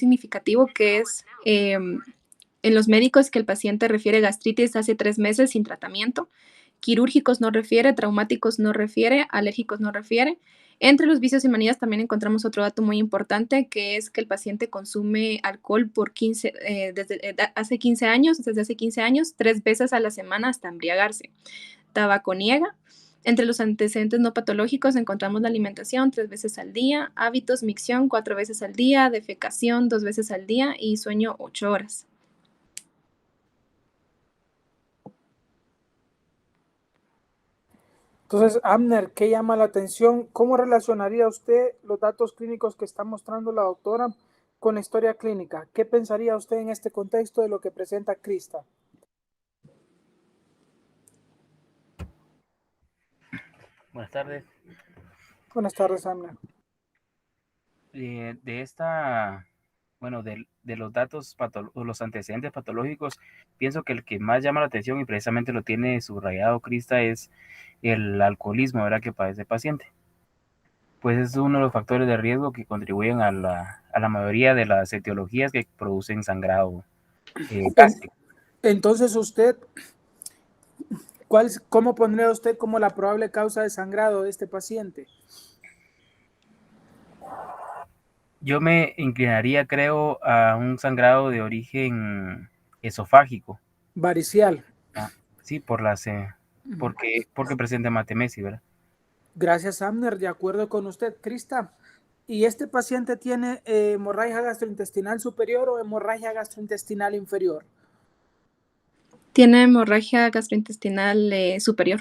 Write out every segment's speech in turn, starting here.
significativo, que es en los médicos que el paciente refiere gastritis hace 3 meses sin tratamiento, quirúrgicos no refiere, traumáticos no refiere, alérgicos no refiere. Entre los vicios y manías también encontramos otro dato muy importante, que es que el paciente consume alcohol por desde hace 15 años, 3 veces a la semana hasta embriagarse. Tabaco niega. Entre los antecedentes no patológicos encontramos la alimentación 3 veces al día, hábitos, micción 4 veces al día, defecación 2 veces al día y sueño 8 horas. Entonces, Abner, ¿qué llama la atención? ¿Cómo relacionaría usted los datos clínicos que está mostrando la doctora con la historia clínica? ¿Qué pensaría usted en este contexto de lo que presenta Krista? Buenas tardes. Buenas tardes, Abner. De los datos o los antecedentes patológicos, pienso que el que más llama la atención y precisamente lo tiene subrayado Krista es el alcoholismo, ¿verdad?, que padece el paciente. Pues es uno de los factores de riesgo que contribuyen a la mayoría de las etiologías que producen sangrado gástrico. Entonces, ¿cómo pondría usted como la probable causa de sangrado de este paciente? Yo me inclinaría, creo, a un sangrado de origen esofágico. Varicial. Sí, porque presenta hematemesis, ¿verdad? Gracias, Abner. De acuerdo con usted, Krista. ¿Y este paciente tiene hemorragia gastrointestinal superior o hemorragia gastrointestinal inferior? Tiene hemorragia gastrointestinal superior.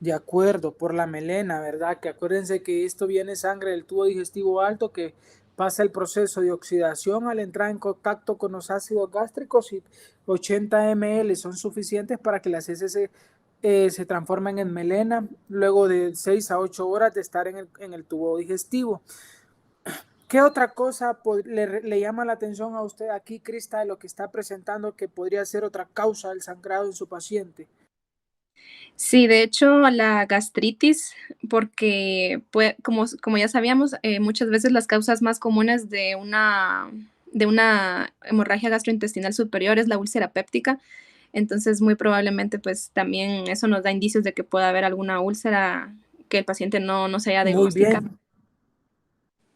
De acuerdo, por la melena, ¿verdad? Que acuérdense que esto viene sangre del tubo digestivo alto que pasa el proceso de oxidación al entrar en contacto con los ácidos gástricos y 80 ml son suficientes para que las heces se transformen en melena luego de 6 a 8 horas de estar en el tubo digestivo. ¿Qué otra cosa le llama la atención a usted aquí, Krista, de lo que está presentando que podría ser otra causa del sangrado en su paciente? Sí, de hecho, la gastritis, porque como ya sabíamos, muchas veces las causas más comunes de una hemorragia gastrointestinal superior es la úlcera péptica. Entonces, muy probablemente, pues también eso nos da indicios de que pueda haber alguna úlcera que el paciente no se haya Muy diagnosticado. bien.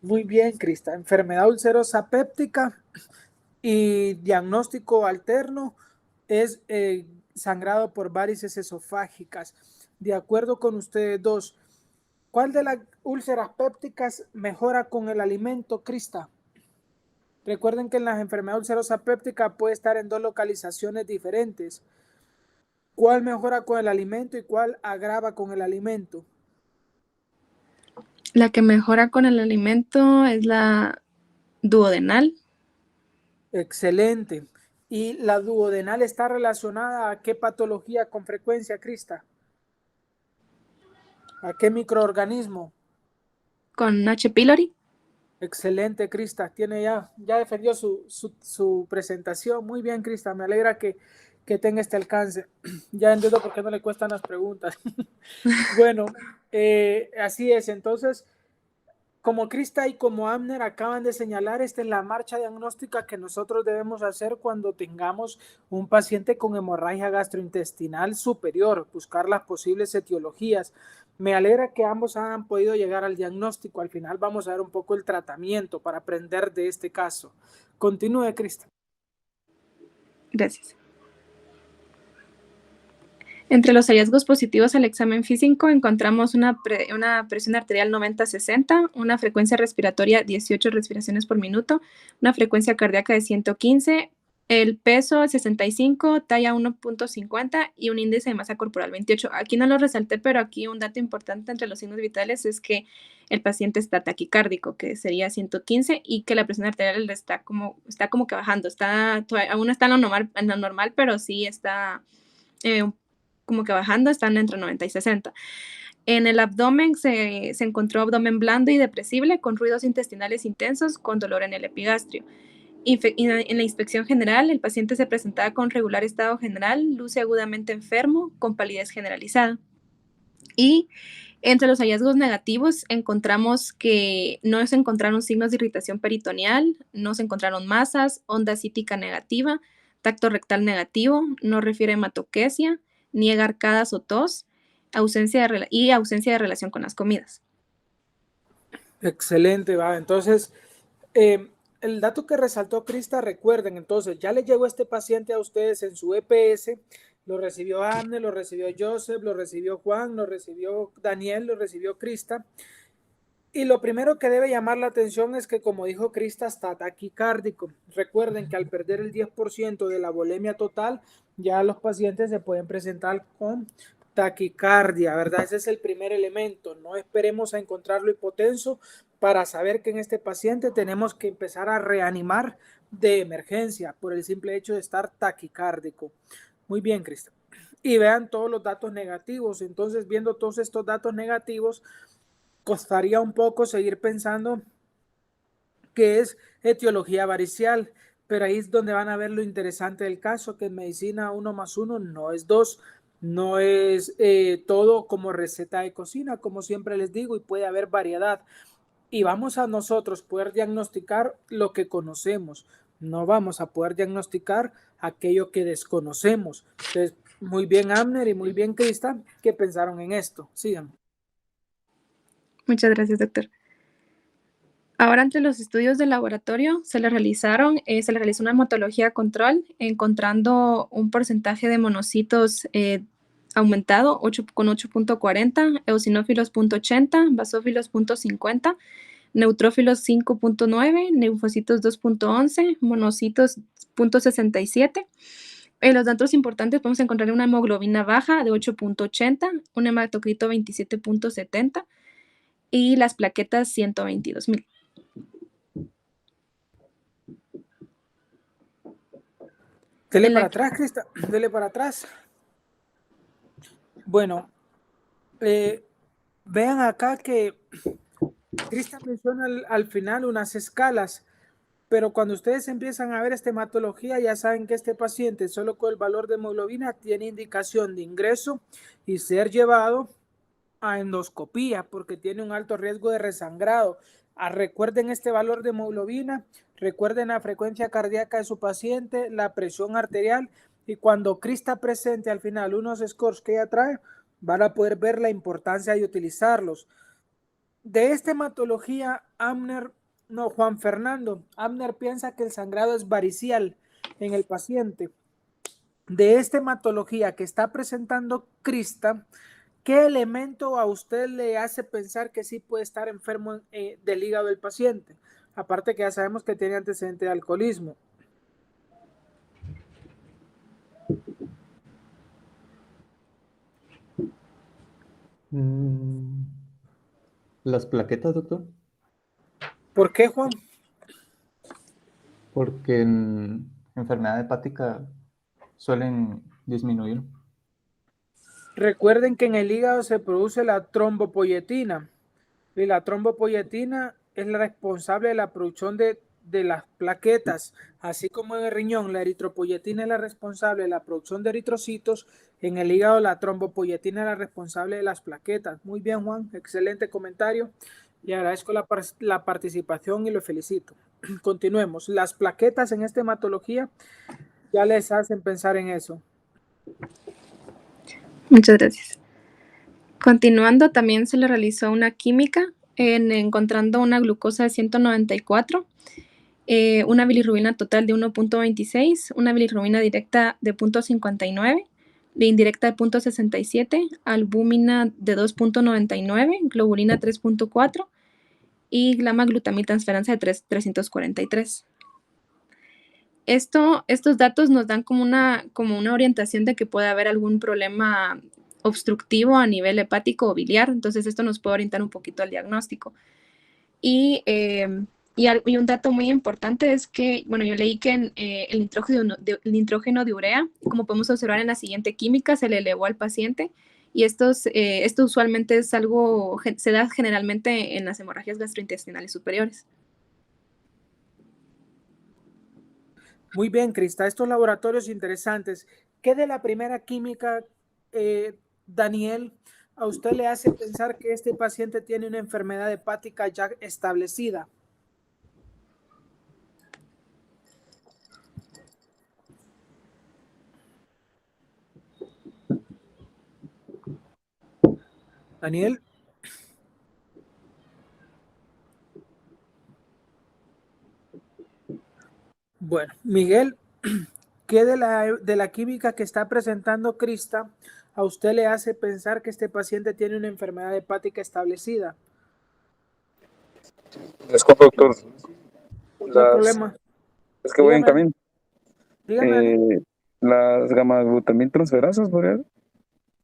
Muy bien, Krista. Enfermedad ulcerosa péptica y diagnóstico alterno es sangrado por varices esofágicas. De acuerdo con ustedes dos, ¿cuál de las úlceras pépticas mejora con el alimento, Krista? Recuerden que en las enfermedades ulcerosa péptica puede estar en 2 localizaciones diferentes. ¿Cuál mejora con el alimento y cuál agrava con el alimento? La que mejora con el alimento es la duodenal. Excelente. ¿Y la duodenal está relacionada a qué patología con frecuencia, Krista? ¿A qué microorganismo? Con H. pylori. Excelente, Krista. Ya defendió su presentación. Muy bien, Krista. Me alegra que tenga este alcance. Ya entiendo por qué no le cuestan las preguntas. Bueno, así es. Entonces, como Krista y como Abner acaban de señalar, esta es la marcha diagnóstica que nosotros debemos hacer cuando tengamos un paciente con hemorragia gastrointestinal superior, buscar las posibles etiologías. Me alegra que ambos hayan podido llegar al diagnóstico. Al final vamos a ver un poco el tratamiento para aprender de este caso. Continúe, Krista. Gracias. Entre los hallazgos positivos al examen físico encontramos una presión arterial 90-60, una frecuencia respiratoria 18 respiraciones por minuto, una frecuencia cardíaca de 115, el peso 65, talla 1.50 y un índice de masa corporal 28. Aquí no lo resalté, pero aquí un dato importante entre los signos vitales es que el paciente está taquicárdico, que sería 115, y que la presión arterial está como que bajando. Aún no está en lo normal, pero sí está como que bajando, están entre 90 y 60. En el abdomen se encontró abdomen blando y depresible con ruidos intestinales intensos con dolor en el epigastrio. En la inspección general, el paciente se presentaba con regular estado general, luce agudamente enfermo, con palidez generalizada. Y Entre los hallazgos negativos encontramos que no se encontraron signos de irritación peritoneal, no se encontraron masas, onda cítica negativa, tacto rectal negativo, no refiere a hematoquesia, niega arcadas o tos, ausencia de relación con las comidas. Excelente, va. Entonces, el dato que resaltó Crista, recuerden, entonces, ya le llegó este paciente a ustedes en su EPS, lo recibió Amne, lo recibió Joseph, lo recibió Juan, lo recibió Daniel, lo recibió Crista. Y lo primero que debe llamar la atención es que, como dijo Crista, está taquicárdico. Recuerden que al perder el 10% de la volemia total, ya los pacientes se pueden presentar con taquicardia, ¿verdad? Ese es el primer elemento. No esperemos a encontrarlo hipotenso para saber que en este paciente tenemos que empezar a reanimar de emergencia por el simple hecho de estar taquicárdico. Muy bien, Crista. Y vean todos los datos negativos. Entonces, viendo todos estos datos negativos, costaría un poco seguir pensando que es etiología varicial, pero ahí es donde van a ver lo interesante del caso, que en medicina 1 más 1 no es 2, no es todo como receta de cocina, como siempre les digo, y puede haber variedad. Y vamos a nosotros poder diagnosticar lo que conocemos, no vamos a poder diagnosticar aquello que desconocemos. Entonces, muy bien Amner y muy bien Crista, que pensaron en esto. Sigan. Muchas gracias, doctor. Ahora, entre los estudios de laboratorio, se le realizó una hematología control, encontrando un porcentaje de monocitos aumentado con 8.40, eosinófilos 0.80, basófilos 0.50, neutrófilos 5.9, linfocitos 2.11, monocitos 0.67. En los datos importantes podemos encontrar una hemoglobina baja de 8.80, un hematocrito 27.70 y las plaquetas 122.000. Dele para atrás, Crista, dele para atrás. Bueno, vean acá que Crista menciona al final unas escalas, pero cuando ustedes empiezan a ver esta hematología, ya saben que este paciente solo con el valor de hemoglobina tiene indicación de ingreso y ser llevado a endoscopía porque tiene un alto riesgo de resangrado. Recuerden este valor de hemoglobina, recuerden la frecuencia cardíaca de su paciente, la presión arterial, y cuando Crista presente al final unos scores que ella trae, van a poder ver la importancia de utilizarlos. De esta hematología, Juan Fernando, Amner piensa que el sangrado es varicial en el paciente. De esta hematología que está presentando Crista, ¿qué elemento a usted le hace pensar que sí puede estar enfermo del hígado del paciente? Aparte que ya sabemos que tiene antecedente de alcoholismo. Las plaquetas, doctor, ¿Por qué, Juan? porque en enfermedad hepática suelen disminuir. Recuerden que en el hígado se produce la trombopoyetina y la trombopoyetina es la responsable de la producción de las plaquetas, así como en el riñón la eritropoyetina es la responsable de la producción de eritrocitos, en el hígado la trombopoyetina es la responsable de las plaquetas. Muy bien, Juan, excelente comentario y agradezco la participación y lo felicito. Continuemos. Las plaquetas en esta hematología ya les hacen pensar en eso. Muchas gracias. Continuando, también se le realizó una química encontrando una glucosa de 194, una bilirrubina total de 1.26, una bilirrubina directa de 0.59, de indirecta de 0.67, albúmina de 2.99, globulina 3.4 y gamma-glutamitransferasa de 343. Estos datos nos dan como una orientación de que puede haber algún problema obstructivo a nivel hepático o biliar, entonces esto nos puede orientar un poquito al diagnóstico. Y un dato muy importante es que, bueno, yo leí que el nitrógeno de urea, como podemos observar en la siguiente química, se le elevó al paciente y esto usualmente es algo, se da generalmente en las hemorragias gastrointestinales superiores. Muy bien, Crista, estos laboratorios interesantes. ¿Qué de la primera química, Daniel? a usted le hace pensar que este paciente tiene una enfermedad hepática ya establecida? Daniel. Bueno, Miguel, ¿qué de la química que está presentando Krista a usted le hace pensar que este paciente tiene una enfermedad hepática establecida? Disculpe, doctor. No hay problema. Es que voy en Dígame, camino. dígame, Las gamma-glutamil transferasas, ¿podría?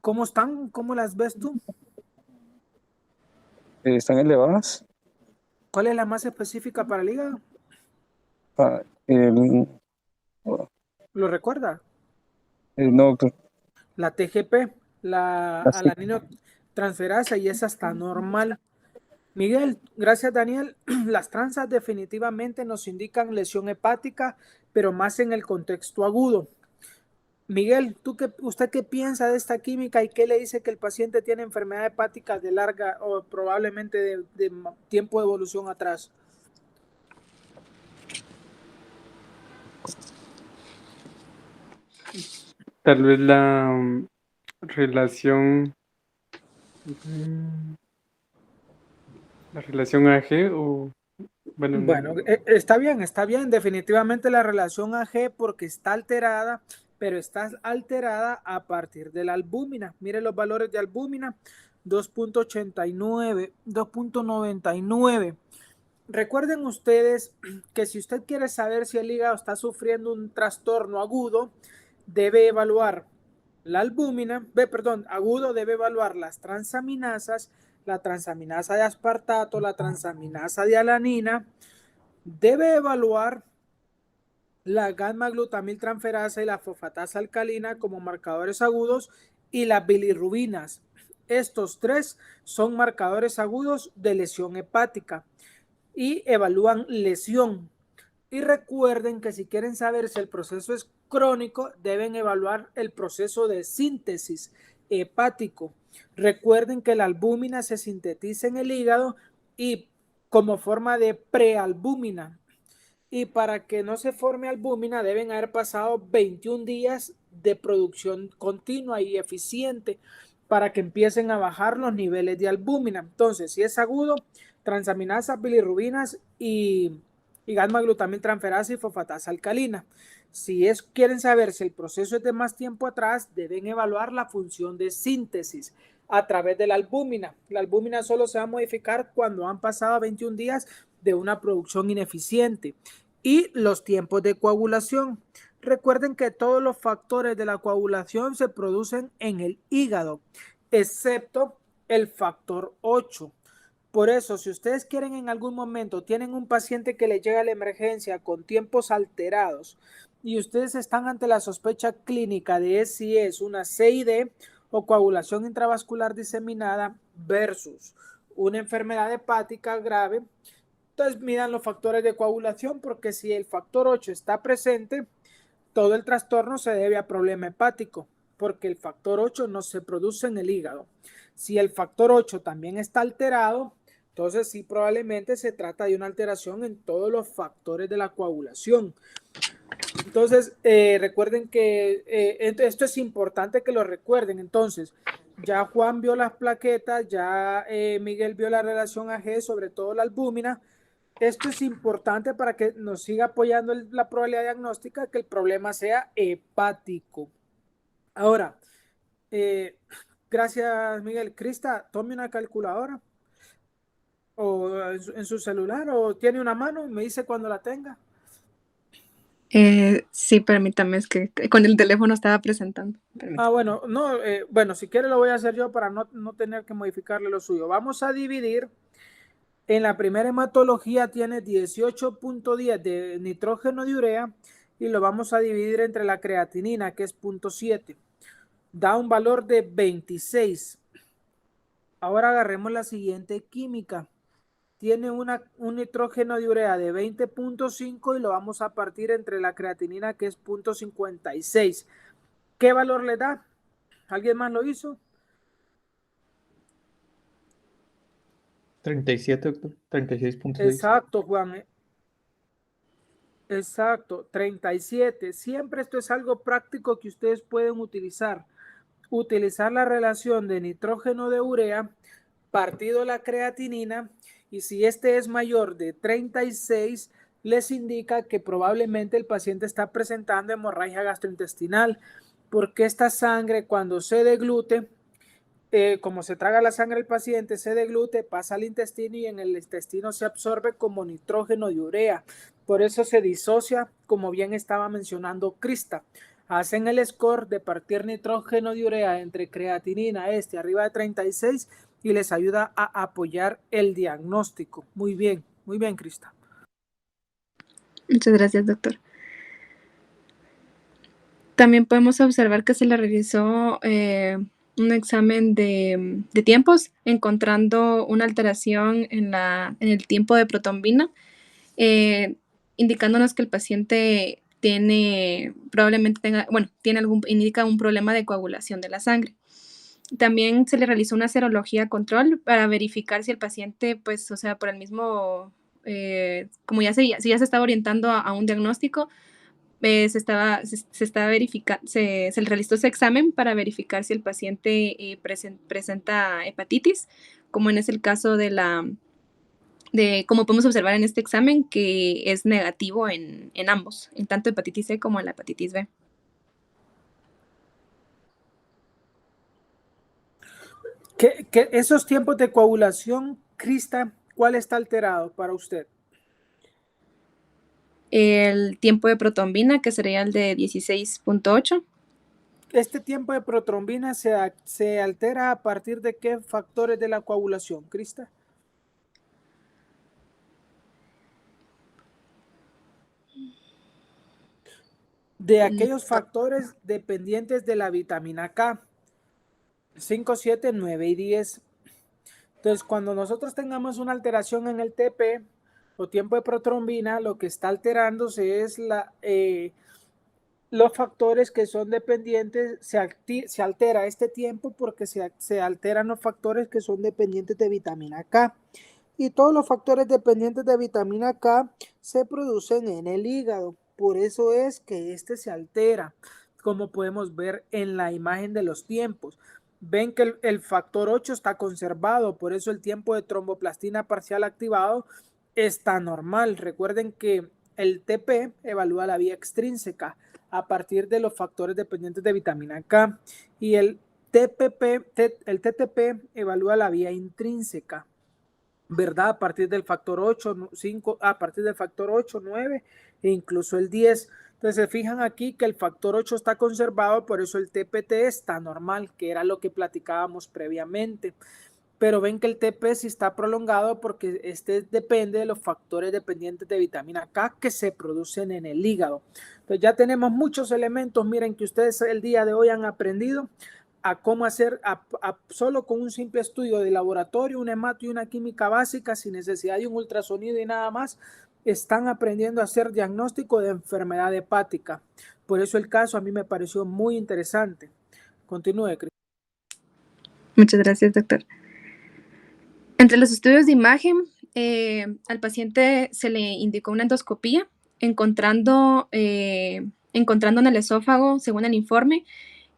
¿cómo están? ¿Cómo las ves tú? Están elevadas. ¿Cuál es la más específica para el hígado? Ah, el- ¿Lo recuerda? no, doctor. La TGP, la Así. alaninotransferasa, y esa está normal. Miguel, gracias Daniel. Las transas definitivamente nos indican lesión hepática, pero más en el contexto agudo. Miguel, ¿usted qué piensa de esta química y qué le dice que el paciente tiene enfermedad hepática de larga o probablemente de tiempo de evolución atrás? Tal vez la relación, la relación AG o, bueno, Bueno, está bien. Definitivamente la relación AG porque está alterada, pero está alterada a partir de la albúmina. Mire los valores de albúmina: 2.89, 2.99. Recuerden ustedes que si usted quiere saber si el hígado está sufriendo un trastorno agudo, debe evaluar la albúmina, agudo debe evaluar las transaminasas, la transaminasa de aspartato, la transaminasa de alanina, debe evaluar la gamma-glutamiltransferasa y la fosfatasa alcalina como marcadores agudos y las bilirrubinas. Estos tres son marcadores agudos de lesión hepática y evalúan lesión. Y recuerden que si quieren saber si el proceso es crónico, deben evaluar el proceso de síntesis hepático. Recuerden que la albúmina se sintetiza en el hígado y como forma de prealbúmina. Y para que no se forme albúmina deben haber pasado 21 días de producción continua y eficiente para que empiecen a bajar los niveles de albúmina. Entonces, si es agudo, transaminasas, bilirrubinas y gamma-glutamiltransferasa y fosfatasa alcalina. Si quieren saber si el proceso es de más tiempo atrás, deben evaluar la función de síntesis a través de la albúmina. La albúmina solo se va a modificar cuando han pasado 21 días de una producción ineficiente. Y los tiempos de coagulación. Recuerden que todos los factores de la coagulación se producen en el hígado, excepto el factor 8. Por eso, si ustedes quieren en algún momento, tienen un paciente que le llega a la emergencia con tiempos alterados y ustedes están ante la sospecha clínica de si es una CID o coagulación intravascular diseminada versus una enfermedad hepática grave, entonces midan los factores de coagulación, porque si el factor 8 está presente, todo el trastorno se debe a problema hepático, porque el factor 8 no se produce en el hígado. Si el factor 8 también está alterado, entonces sí probablemente se trata de una alteración en todos los factores de la coagulación. Entonces, recuerden que esto es importante que lo recuerden. Entonces, ya Juan vio las plaquetas, ya Miguel vio la relación AG, sobre todo la albúmina. Esto es importante para que nos siga apoyando la probabilidad diagnóstica que el problema sea hepático. Ahora, gracias Miguel. Crista, tome una calculadora o en su celular o tiene una mano, me dice cuando la tenga. Sí, permítame, es que con el teléfono estaba presentando. Permítame. Bueno, no, bueno, si quiere lo voy a hacer yo para no tener que modificarle lo suyo. Vamos a dividir. En la primera hematología tiene 18.10 de nitrógeno de urea y lo vamos a dividir entre la creatinina, que es 0.7. Da un valor de 26. Ahora agarremos la siguiente química. Tiene un nitrógeno de urea de 20.5 y lo vamos a partir entre la creatinina, que es 0.56. ¿Qué valor le da? ¿Alguien más lo hizo? 37, doctor. 36.6. Exacto, Juan. Exacto, 37. Siempre esto es algo práctico que ustedes pueden utilizar. Utilizar la relación de nitrógeno de urea partido la creatinina, y si este es mayor de 36, les indica que probablemente el paciente está presentando hemorragia gastrointestinal, porque esta sangre cuando se deglute, como se traga la sangre del paciente, se deglute, pasa al intestino y en el intestino se absorbe como nitrógeno de urea. Por eso se disocia, como bien estaba mencionando Krista. Hacen el score de partir nitrógeno de urea entre creatinina arriba de 36 y les ayuda a apoyar el diagnóstico. Muy bien, Krista. Muchas gracias, doctor. También podemos observar que se le realizó un examen de tiempos, encontrando una alteración en el tiempo de protombina, indicándonos que el paciente indica un problema de coagulación de la sangre. También se le realizó una serología control para verificar si el paciente, pues, o sea, por el mismo, como si ya se estaba orientando a un diagnóstico, se le realizó ese examen para verificar si el paciente presenta hepatitis, como en el caso como podemos observar en este examen, que es negativo en ambos, en tanto hepatitis C como en la hepatitis B. ¿Qué esos tiempos de coagulación, Krista, cuál está alterado para usted? El tiempo de protombina, que sería el de 16.8. Este tiempo de protrombina se altera a partir de qué factores de la coagulación, Krista? De aquellos factores dependientes de la vitamina K, 5, 7, 9 y 10. Entonces, cuando nosotros tengamos una alteración en el TP o tiempo de protrombina, lo que está alterándose es los factores que son dependientes, se altera este tiempo porque se alteran los factores que son dependientes de vitamina K. Y todos los factores dependientes de vitamina K se producen en el hígado. Por eso es que este se altera, como podemos ver en la imagen de los tiempos. Ven que el factor 8 está conservado, por eso el tiempo de tromboplastina parcial activado está normal. Recuerden que el TP evalúa la vía extrínseca a partir de los factores dependientes de vitamina K y el TTP evalúa la vía intrínseca, ¿verdad? A partir del factor 8, 5, a partir del factor 8, 9 e incluso el 10. Entonces se fijan aquí que el factor 8 está conservado, por eso el TPT está normal, que era lo que platicábamos previamente. Pero ven que el TP sí está prolongado porque este depende de los factores dependientes de vitamina K que se producen en el hígado. Entonces ya tenemos muchos elementos, miren, que ustedes el día de hoy han aprendido a cómo hacer, solo con un simple estudio de laboratorio, un hemato y una química básica, sin necesidad de un ultrasonido y nada más, están aprendiendo a hacer diagnóstico de enfermedad hepática. Por eso el caso a mí me pareció muy interesante. Continúe, Cris. Muchas gracias, doctor. Entre los estudios de imagen, al paciente se le indicó una endoscopía, encontrando en el esófago, según el informe,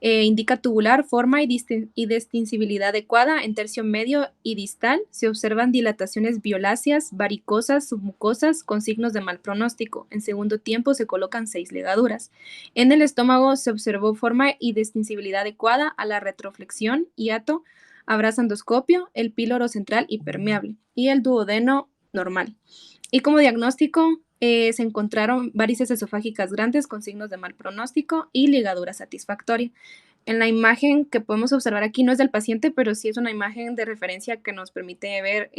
indica tubular, forma y distensibilidad adecuada en tercio medio y distal. Se observan dilataciones violáceas, varicosas, submucosas con signos de mal pronóstico. En segundo tiempo se colocan 6 ligaduras. En el estómago se observó forma y distensibilidad adecuada a la retroflexión, hiato, abrazandoscopio, el píloro central hipermeable y el duodeno normal. Y como diagnóstico, se encontraron varices esofágicas grandes con signos de mal pronóstico y ligadura satisfactoria. En la imagen que podemos observar aquí no es del paciente, pero sí es una imagen de referencia que nos permite ver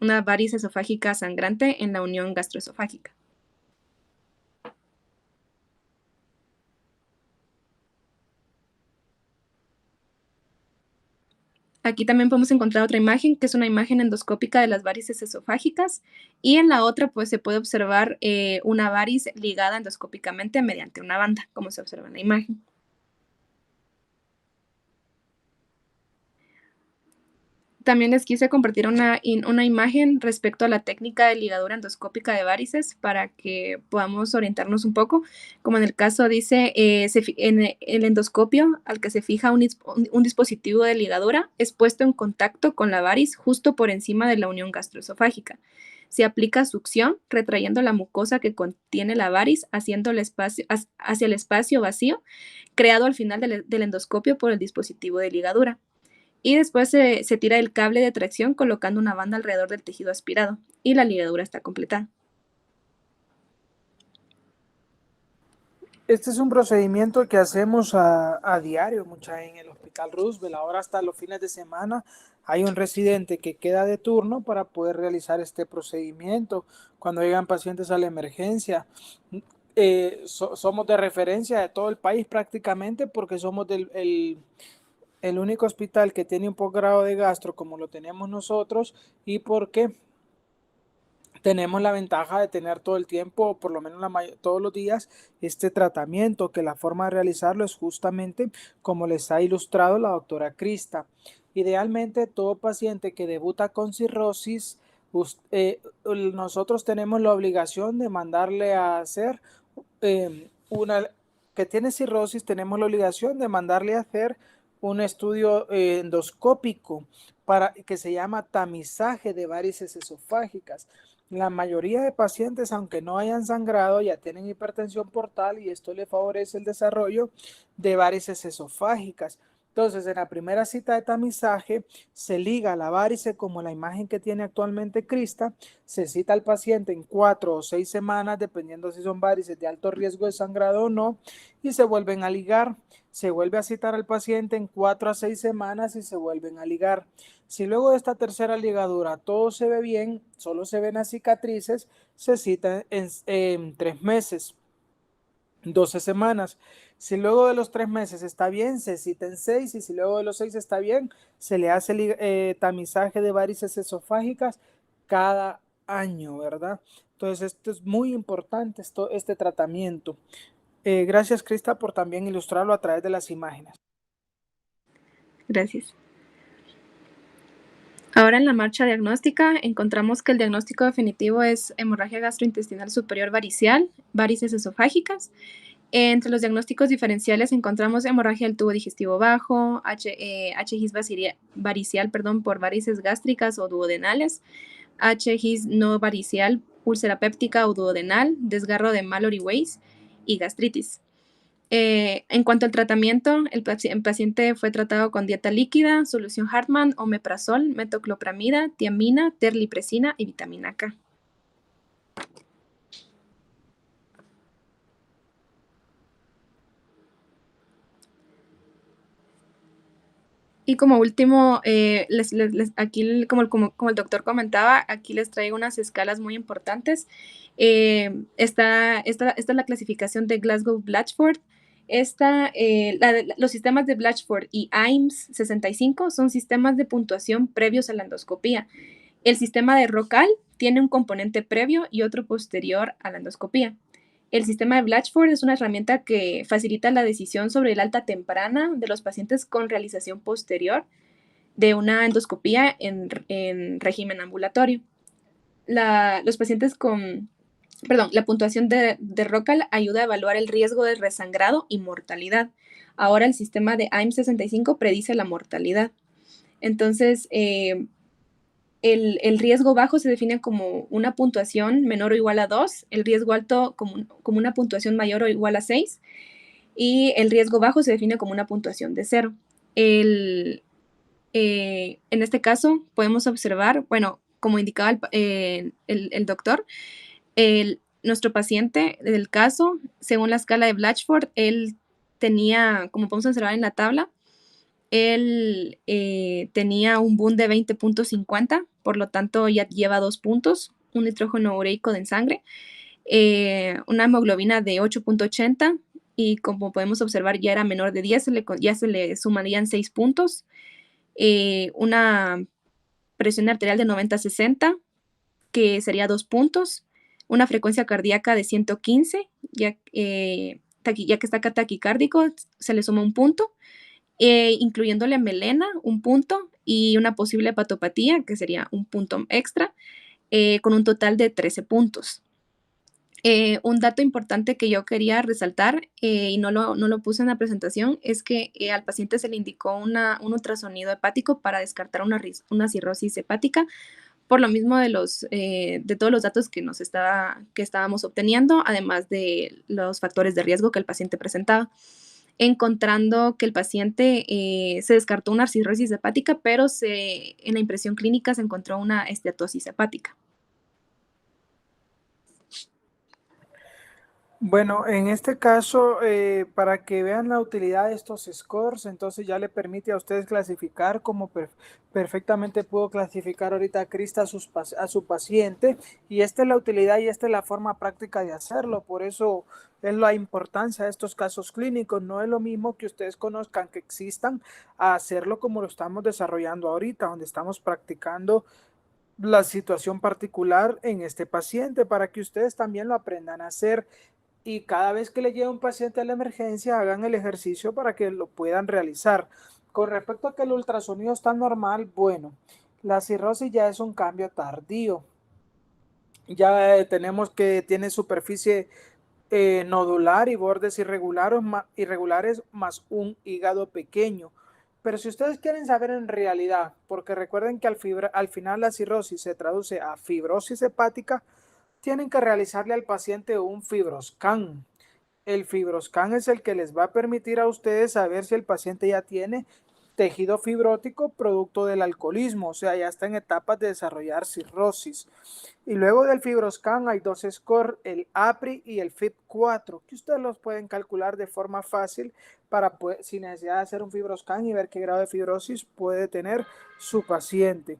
una variz esofágica sangrante en la unión gastroesofágica. Aquí también podemos encontrar otra imagen, que es una imagen endoscópica de las varices esofágicas, y en la otra pues se puede observar una variz ligada endoscópicamente mediante una banda, como se observa en la imagen. También les quise compartir una imagen respecto a la técnica de ligadura endoscópica de varices para que podamos orientarnos un poco. Como en el caso dice, en el endoscopio al que se fija un dispositivo de ligadura es puesto en contacto con la variz justo por encima de la unión gastroesofágica. Se aplica succión, retrayendo la mucosa que contiene la variz hacia el espacio vacío creado al final del endoscopio por el dispositivo de ligadura. Y después se tira el cable de tracción colocando una banda alrededor del tejido aspirado y la ligadura está completada. Este es un procedimiento que hacemos a diario, mucha en el Hospital Roosevelt. Ahora hasta los fines de semana hay un residente que queda de turno para poder realizar este procedimiento cuando llegan pacientes a la emergencia. Somos de referencia de todo el país prácticamente porque somos el único hospital que tiene un posgrado de gastro como lo tenemos nosotros y porque tenemos la ventaja de tener todo el tiempo, por lo menos todos los días, este tratamiento, que la forma de realizarlo es justamente como les ha ilustrado la doctora Crista. Idealmente, todo paciente que debuta con cirrosis, nosotros tenemos la obligación de mandarle a hacer que tiene cirrosis, tenemos la obligación de mandarle a hacer un estudio endoscópico que se llama tamizaje de varices esofágicas. La mayoría de pacientes, aunque no hayan sangrado, ya tienen hipertensión portal y esto le favorece el desarrollo de varices esofágicas. Entonces, en la primera cita de tamizaje se liga la varice como la imagen que tiene actualmente Crista, se cita al paciente en 4 o 6 semanas, dependiendo si son varices de alto riesgo de sangrado o no, y se vuelven a ligar. Se vuelve a citar al paciente en 4 a 6 semanas y se vuelven a ligar. Si luego de esta tercera ligadura todo se ve bien, solo se ven las cicatrices, se cita en 3 meses, 12 semanas. Si luego de los 3 meses está bien, se cita en 6 y si luego de los 6 está bien, se le hace tamizaje de varices esofágicas cada año, ¿verdad? Entonces esto es muy importante, este tratamiento. Gracias, Crista, por también ilustrarlo a través de las imágenes. Gracias. Ahora en la marcha diagnóstica encontramos que el diagnóstico definitivo es hemorragia gastrointestinal superior varicial, varices esofágicas. Entre los diagnósticos diferenciales encontramos hemorragia del tubo digestivo bajo, H-GIS varicial por varices gástricas o duodenales, H-GIS no varicial, úlcera péptica o duodenal, desgarro de Mallory-Weiss y gastritis. En cuanto al tratamiento, el paciente fue tratado con dieta líquida, solución Hartmann, omeprazol, metoclopramida, tiamina, terlipresina y vitamina K. Y como último, aquí, como el doctor comentaba, aquí les traigo unas escalas muy importantes. Esta es la clasificación de Glasgow-Blatchford. Los sistemas de Blatchford y IMSS 65 son sistemas de puntuación previos a la endoscopía. El sistema de ROCAL tiene un componente previo y otro posterior a la endoscopía. El sistema de Blatchford es una herramienta que facilita la decisión sobre el alta temprana de los pacientes con realización posterior de una endoscopía en régimen ambulatorio. La puntuación de ROCAL ayuda a evaluar el riesgo de resangrado y mortalidad. Ahora el sistema de IMSS 65 predice la mortalidad. Entonces, el riesgo bajo se define como una puntuación menor o igual a 2, el riesgo alto como una puntuación mayor o igual a 6, y el riesgo bajo se define como una puntuación de 0. En este caso podemos observar, bueno, como indicaba el doctor, nuestro paciente del caso, según la escala de Blatchford, él tenía, como podemos observar en la tabla, él tenía un BUN de 20.50, por lo tanto ya lleva 2 puntos, un nitrógeno ureico en sangre, una hemoglobina de 8.80 y como podemos observar ya era menor de 10, ya se le sumarían 6 puntos, una presión arterial de 90-60, que sería 2 puntos, una frecuencia cardíaca de 115, ya que está taquicárdico, se le suma 1 punto, incluyéndole melena, un punto, y una posible hepatopatía, que sería un punto extra, con un total de 13 puntos. Un dato importante que yo quería resaltar, y no lo puse en la presentación, es que al paciente se le indicó un ultrasonido hepático para descartar una cirrosis hepática, por lo mismo de todos los datos que estábamos obteniendo, además de los factores de riesgo que el paciente presentaba, encontrando que el paciente se descartó una cirrosis hepática, pero en la impresión clínica se encontró una esteatosis hepática. Bueno, en este caso, para que vean la utilidad de estos scores, entonces ya le permite a ustedes clasificar como perfectamente pudo clasificar ahorita Krista a su paciente, y esta es la utilidad y esta es la forma práctica de hacerlo. Por eso es la importancia de estos casos clínicos. No es lo mismo que ustedes conozcan que existan a hacerlo como lo estamos desarrollando ahorita, donde estamos practicando la situación particular en este paciente para que ustedes también lo aprendan a hacer, y cada vez que le llegue un paciente a la emergencia hagan el ejercicio para que lo puedan realizar. Con respecto a que el ultrasonido está normal, bueno, la cirrosis ya es un cambio tardío. Ya tenemos que tiene superficie nodular y bordes irregulares más un hígado pequeño. Pero si ustedes quieren saber en realidad, porque recuerden que al final la cirrosis se traduce a fibrosis hepática, tienen que realizarle al paciente un fibroscan. El fibroscan es el que les va a permitir a ustedes saber si el paciente ya tiene tejido fibrótico producto del alcoholismo, o sea, ya está en etapas de desarrollar cirrosis. Y luego del fibroscan hay dos scores, el APRI y el FIB4, que ustedes los pueden calcular de forma fácil para, sin necesidad de hacer un fibroscan, y ver qué grado de fibrosis puede tener su paciente.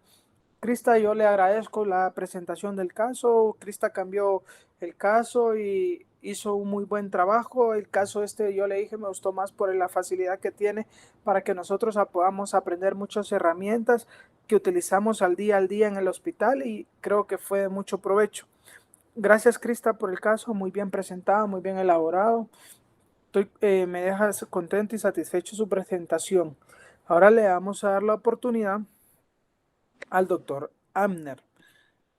Krista, yo le agradezco la presentación del caso. Krista cambió el caso y hizo un muy buen trabajo. El caso yo le dije, me gustó más por la facilidad que tiene para que nosotros podamos aprender muchas herramientas que utilizamos al día en el hospital, y creo que fue de mucho provecho. Gracias, Krista, por el caso, muy bien presentado, muy bien elaborado. Me deja contento y satisfecho su presentación. Ahora le vamos a dar la oportunidad al doctor Amner,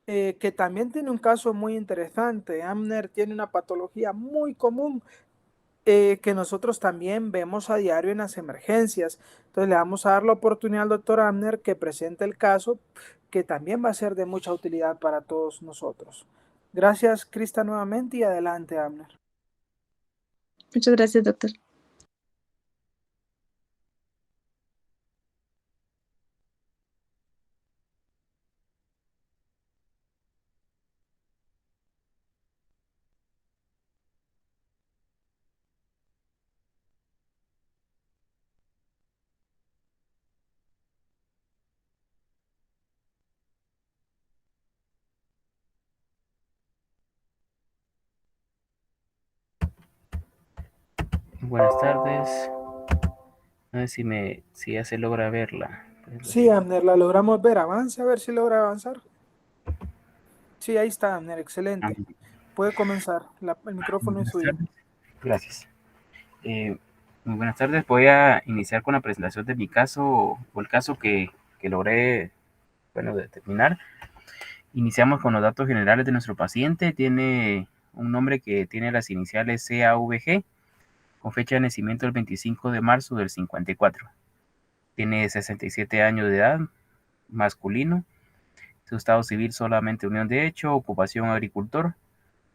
que también tiene un caso muy interesante. Amner tiene una patología muy común, que nosotros también vemos a diario en las emergencias. Entonces le vamos a dar la oportunidad al doctor Amner que presente el caso, que también va a ser de mucha utilidad para todos nosotros. Gracias, Krista, nuevamente, y adelante, Amner. Muchas gracias, doctor. Buenas tardes. No sé si ya se logra verla. Sí, Amner, la logramos ver. Avance, a ver si logra avanzar. Sí, ahí está, Amner, excelente. Puede comenzar. El micrófono es suyo. Gracias. Muy buenas tardes. Voy a iniciar con la presentación de mi caso, o el caso que logré, determinar. Iniciamos con los datos generales de nuestro paciente. Tiene un nombre que tiene las iniciales CAVG, con fecha de nacimiento el 25 de marzo del 54. Tiene 67 años de edad, masculino. Su estado civil solamente unión de hecho, ocupación agricultor,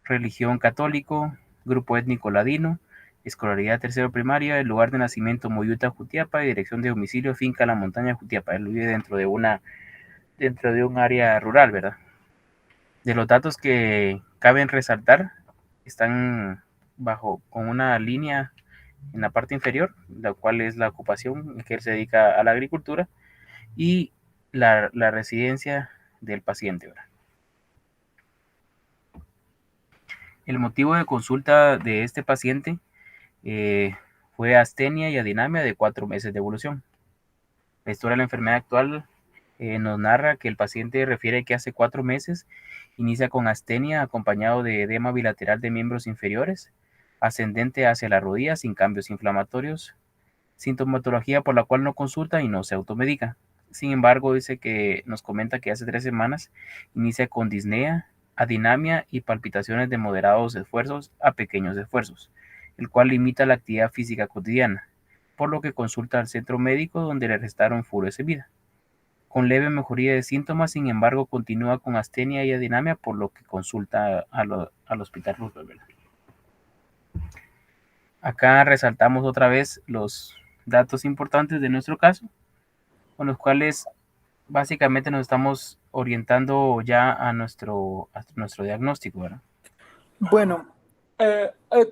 religión católico, grupo étnico ladino, escolaridad tercero primaria, el lugar de nacimiento Moyuta, Jutiapa, y dirección de domicilio finca La Montaña, Jutiapa. Él vive dentro de un área rural, ¿verdad? De los datos que caben resaltar, están con una línea en la parte inferior, la cual es la ocupación que él se dedica a la agricultura, y la residencia del paciente, ¿verdad? El motivo de consulta de este paciente fue astenia y adinamia de 4 meses de evolución. La historia de la enfermedad actual nos narra que el paciente refiere que hace 4 meses inicia con astenia acompañado de edema bilateral de miembros inferiores, ascendente hacia la rodilla sin cambios inflamatorios, sintomatología por la cual no consulta y no se automedica. Sin embargo, nos comenta que hace 3 semanas inicia con disnea, adinamia y palpitaciones de moderados esfuerzos a pequeños esfuerzos, el cual limita la actividad física cotidiana, por lo que consulta al centro médico donde le restaron furosemida. Con leve mejoría de síntomas, sin embargo, continúa con astenia y adinamia, por lo que consulta al hospital Roosevelt. Acá resaltamos otra vez los datos importantes de nuestro caso, con los cuales básicamente nos estamos orientando ya a nuestro diagnóstico, ¿verdad? Bueno,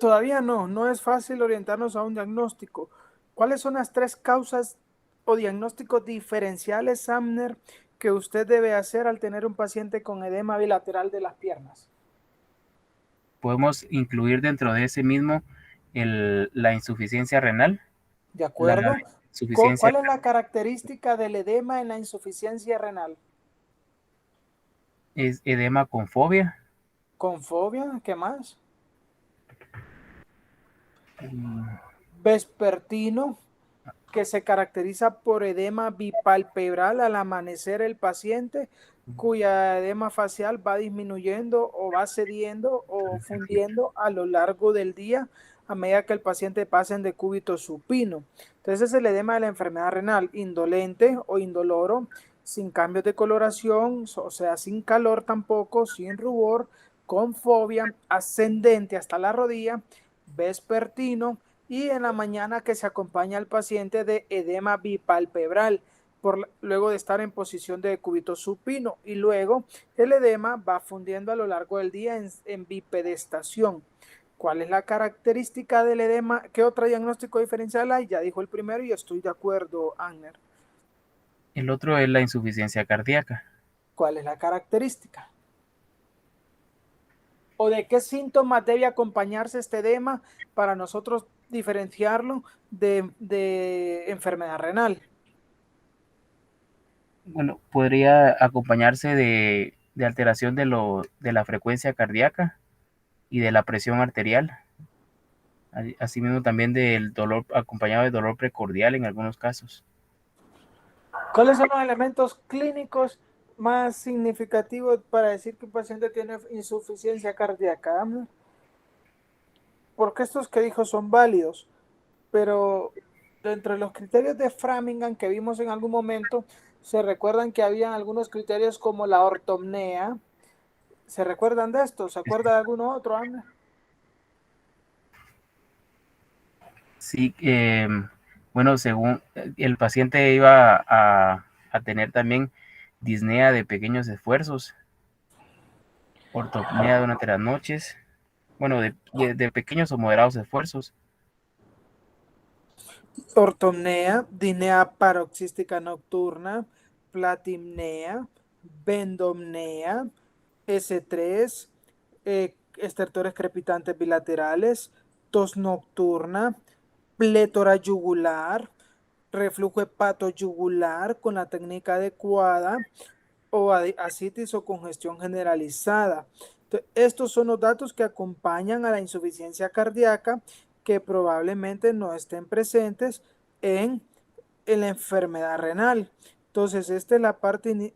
todavía no es fácil orientarnos a un diagnóstico. ¿Cuáles son las 3 causas o diagnósticos diferenciales, Samner, que usted debe hacer al tener un paciente con edema bilateral de las piernas? Podemos incluir dentro de ese mismo la insuficiencia renal. ¿De acuerdo? La insuficiencia ¿Cuál es la característica del edema en la insuficiencia renal? es edema con fobia. ¿Con fobia? ¿Qué más? Vespertino, que se caracteriza por edema bipalpebral al amanecer el paciente, cuya edema facial va disminuyendo o va cediendo o fundiendo a lo largo del día a medida que el paciente pasa en decúbito supino. Entonces es el edema de la enfermedad renal indolente o indoloro, sin cambios de coloración, o sea, sin calor tampoco, sin rubor, con fobia, ascendente hasta la rodilla, vespertino, y en la mañana que se acompaña al paciente de edema bipalpebral, luego de estar en posición de decúbito supino, y luego el edema va fundiendo a lo largo del día en bipedestación. ¿Cuál es la característica del edema? ¿Qué otro diagnóstico diferencial hay? Ya dijo el primero y estoy de acuerdo, Agner. El otro es la insuficiencia cardíaca. ¿Cuál es la característica? ¿O de qué síntomas debe acompañarse este edema para nosotros diferenciarlo de enfermedad renal? Bueno, podría acompañarse de alteración de la frecuencia cardíaca y de la presión arterial. Asimismo también del dolor, acompañado de dolor precordial en algunos casos. ¿Cuáles son los elementos clínicos más significativos para decir que un paciente tiene insuficiencia cardíaca? Porque estos que dijo son válidos, pero dentro de los criterios de Framingham que vimos en algún momento, se recuerdan que había algunos criterios como la ortopnea. ¿Se recuerdan de esto? ¿Se acuerda de alguno otro, Ana? Sí, bueno, según el paciente iba a tener también disnea de pequeños esfuerzos, ortopnea durante las noches, bueno, de pequeños o moderados esfuerzos. Ortopnea, disnea paroxística nocturna, platimnea, bendomnea, S3, estertores crepitantes bilaterales, tos nocturna, plétora yugular, reflujo hepatoyugular con la técnica adecuada, o ascitis o congestión generalizada. Entonces, estos son los datos que acompañan a la insuficiencia cardíaca que probablemente no estén presentes en la enfermedad renal. Entonces, esta es la parte,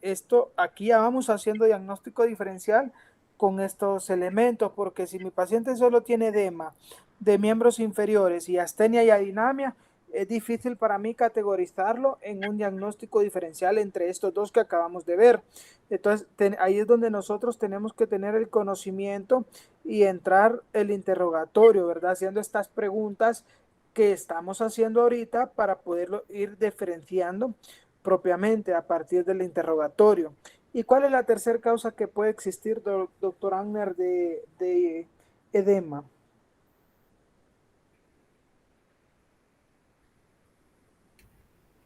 aquí ya vamos haciendo diagnóstico diferencial con estos elementos, porque si mi paciente solo tiene edema de miembros inferiores y astenia y adinamia, es difícil para mí categorizarlo en un diagnóstico diferencial entre estos dos que acabamos de ver. Entonces, ahí es donde nosotros tenemos que tener el conocimiento y entrar el interrogatorio, ¿verdad? Haciendo estas preguntas que estamos haciendo ahorita para poderlo ir diferenciando propiamente a partir del interrogatorio. ¿Y cuál es la tercera causa que puede existir, doctor Agner, de edema?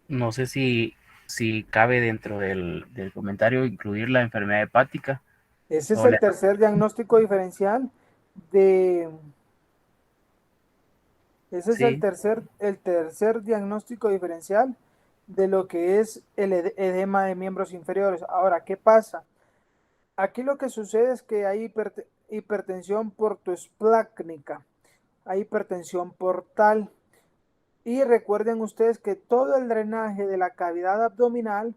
No sé si cabe dentro del comentario incluir la enfermedad hepática. Ese es el tercer diagnóstico diferencial de... Ese es Sí. el tercer diagnóstico diferencial de lo que es el edema de miembros inferiores. Ahora, ¿qué pasa? Aquí lo que sucede es que hay hipertensión portoesplácnica, hay hipertensión portal, Y recuerden ustedes que todo el drenaje de la cavidad abdominal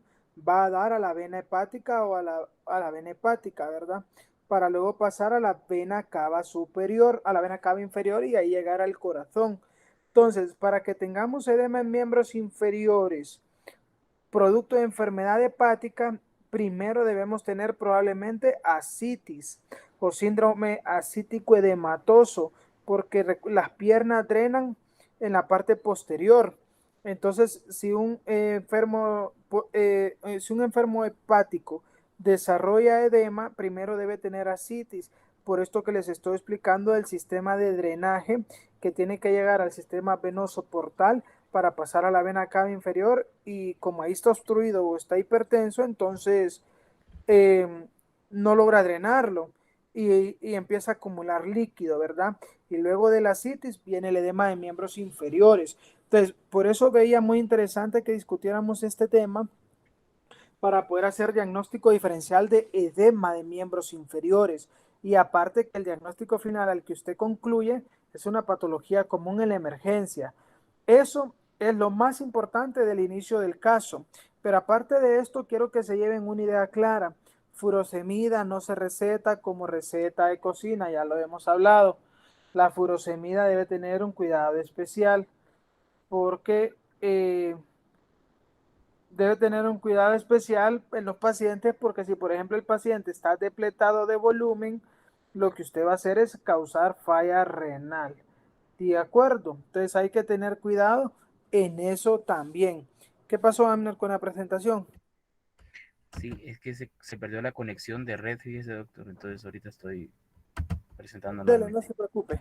va a dar a la vena hepática o a la vena hepática, ¿verdad? Para luego pasar a la vena cava superior, a la vena cava inferior y ahí llegar al corazón. Entonces, para que tengamos edema en miembros inferiores, producto de enfermedad hepática, primero debemos tener probablemente ascitis o síndrome ascítico edematoso, porque las piernas drenan en la parte posterior. Entonces, si un enfermo hepático desarrolla edema, primero debe tener ascitis. Por esto que les estoy explicando el sistema de drenaje que tiene que llegar al sistema venoso portal para pasar a la vena cava inferior, y como ahí está obstruido o está hipertenso, entonces eh, no logra drenarlo y empieza a acumular líquido, ¿verdad? Y luego de la citis viene el edema de miembros inferiores. Entonces, por eso veía muy interesante que discutiéramos este tema para poder hacer diagnóstico diferencial de edema de miembros inferiores. Y aparte que el diagnóstico final al que usted concluye es una patología común en la emergencia. Eso es lo más importante del inicio del caso. Pero aparte de esto, quiero que se lleven una idea clara. Furosemida no se receta como receta de cocina, ya lo hemos hablado. La furosemida debe tener un cuidado especial porque debe tener un cuidado especial en los pacientes, porque si por ejemplo el paciente está depletado de volumen, lo que usted va a hacer es causar falla renal. ¿De acuerdo? Entonces hay que tener cuidado en eso también. ¿Qué pasó, Amner, con la presentación? Sí, es que se perdió la conexión de red, fíjese, doctor. Entonces ahorita estoy presentando Dele, no nuevamente. se preocupe.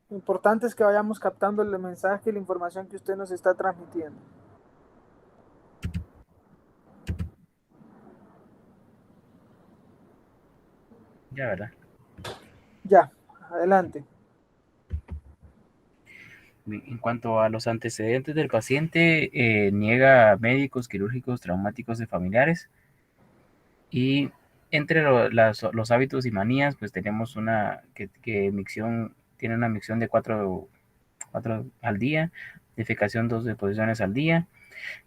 Lo importante es que vayamos captando el mensaje y la información que usted nos está transmitiendo. Ya, ¿verdad? Ya, adelante. En cuanto a los antecedentes del paciente, niega médicos, quirúrgicos, traumáticos de familiares. Y entre los hábitos y manías, pues tenemos una que micción, tiene una micción de 4 al día, defecación 2 deposiciones al día,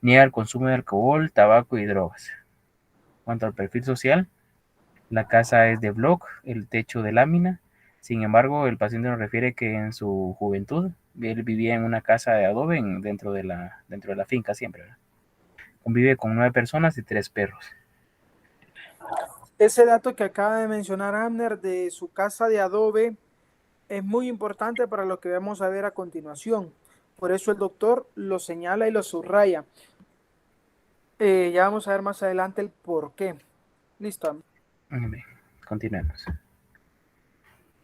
niega el consumo de alcohol, tabaco y drogas. En cuanto al perfil social, la casa es de block, el techo de lámina. Sin embargo, el paciente nos refiere que en su juventud él vivía en una casa de adobe dentro de la finca siempre, ¿verdad? Convive con 9 personas y 3 perros. Ese dato que acaba de mencionar Amner de su casa de adobe es muy importante para lo que vamos a ver a continuación. Por eso el doctor lo señala y lo subraya. Ya vamos a ver más adelante el por qué. Listo. Continuemos.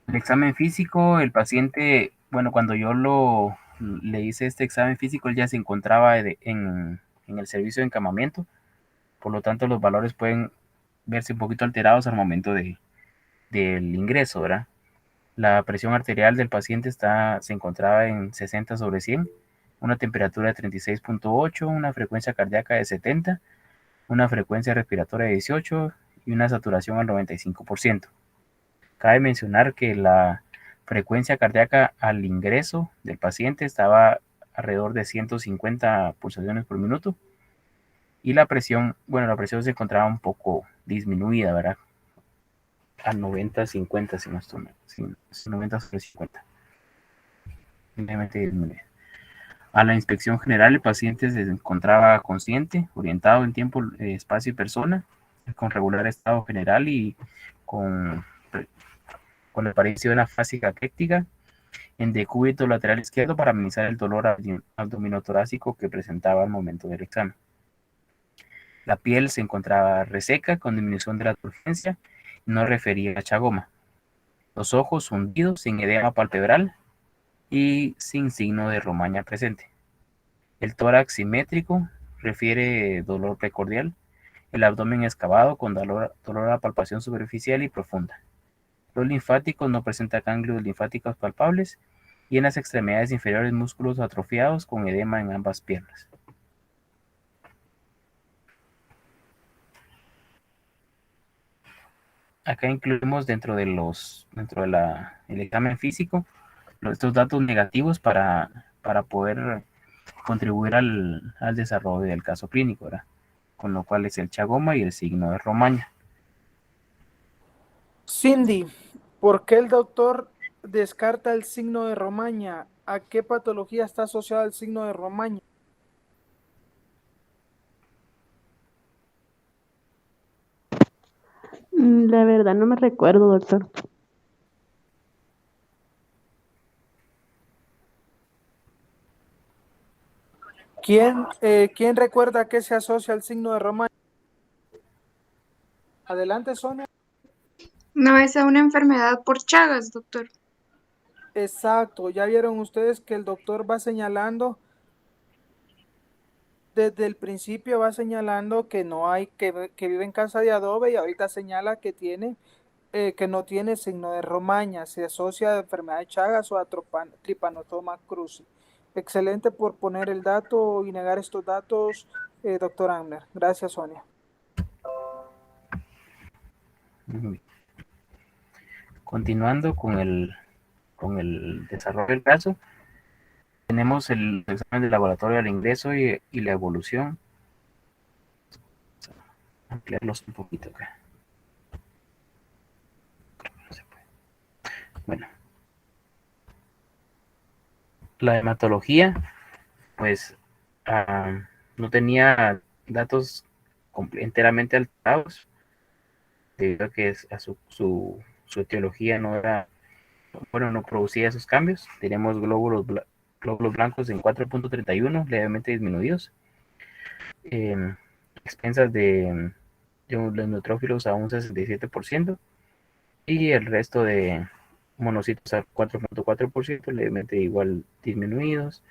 El examen físico, el paciente, bueno, cuando yo le hice este examen físico, él ya se encontraba en el servicio de encamamiento, por lo tanto los valores pueden verse un poquito alterados al momento del ingreso, ¿verdad? La presión arterial del paciente se encontraba en 60/100, una temperatura de 36.8, una frecuencia cardíaca de 70, una frecuencia respiratoria de 18 y una saturación al 95%. Cabe mencionar que la frecuencia cardíaca al ingreso del paciente estaba alrededor de 150 pulsaciones por minuto y la presión se encontraba un poco disminuida, ¿verdad? A 90/50, si no estoy mal, 90/50. Levemente disminuida. A la inspección general, el paciente se encontraba consciente, orientado en tiempo, espacio y persona, con regular estado general y con la aparición de una fase caquética en decúbito lateral izquierdo para minimizar el dolor abdominotorácico que presentaba al momento del examen. La piel se encontraba reseca con disminución de la turgencia y no refería a chagoma. Los ojos hundidos sin edema palpebral y sin signo de romaña presente. El tórax simétrico refiere dolor precordial. El abdomen excavado con dolor a palpación superficial y profunda. Los linfáticos no presentan ganglios linfáticos palpables y en las extremidades inferiores músculos atrofiados con edema en ambas piernas. Acá incluimos dentro del examen físico estos datos negativos para poder contribuir al desarrollo del caso clínico, ¿verdad? Con lo cual es el chagoma y el signo de Romaña. Cindy, ¿por qué el doctor descarta el signo de Romaña? ¿A qué patología está asociado el signo de Romaña? La verdad no me recuerdo, doctor. ¿Quién recuerda a qué se asocia el signo de Romaña? Adelante, Sonia. No, es una enfermedad por Chagas, doctor. Exacto, ya vieron ustedes que el doctor va señalando, desde el principio va señalando que no hay, que vive en casa de adobe y ahorita señala que tiene, que no tiene signo de Romaña, se asocia a enfermedad de Chagas o a Trypanosoma cruzi. Excelente por poner el dato y negar estos datos, doctor Amner. Gracias, Sonia. Continuando con el desarrollo del caso, tenemos el examen de laboratorio al ingreso y la evolución. Ampliarlos un poquito acá. No se puede. Bueno, la hematología, pues no tenía datos enteramente alterados, debido a que su etiología no era, bueno, no producía esos cambios. Tenemos glóbulos blancos en 4.31, levemente disminuidos, expensas de los neutrófilos a un 67%, y el resto de monocitos a 4.4%, levemente igual disminuidos.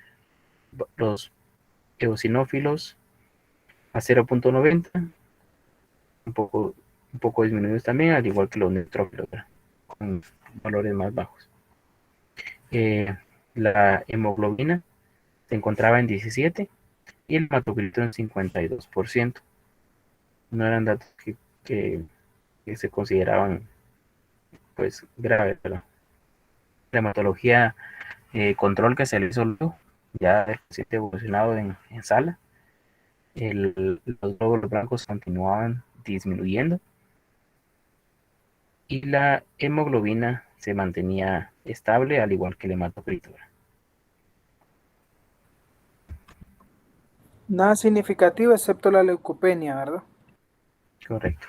Los eosinófilos a 0.90, un poco disminuidos también, al igual que los neutrófilos, ¿verdad? Con valores más bajos. La hemoglobina se encontraba en 17 y el hematocrito en 52%. No eran datos que se consideraban pues graves, ¿verdad? La hematología control que se le hizo luego, ya el paciente evolucionado en sala, los glóbulos blancos continuaban disminuyendo y la hemoglobina se mantenía estable, al igual que el hematocrito. Nada significativo excepto la leucopenia, ¿verdad? Correcto.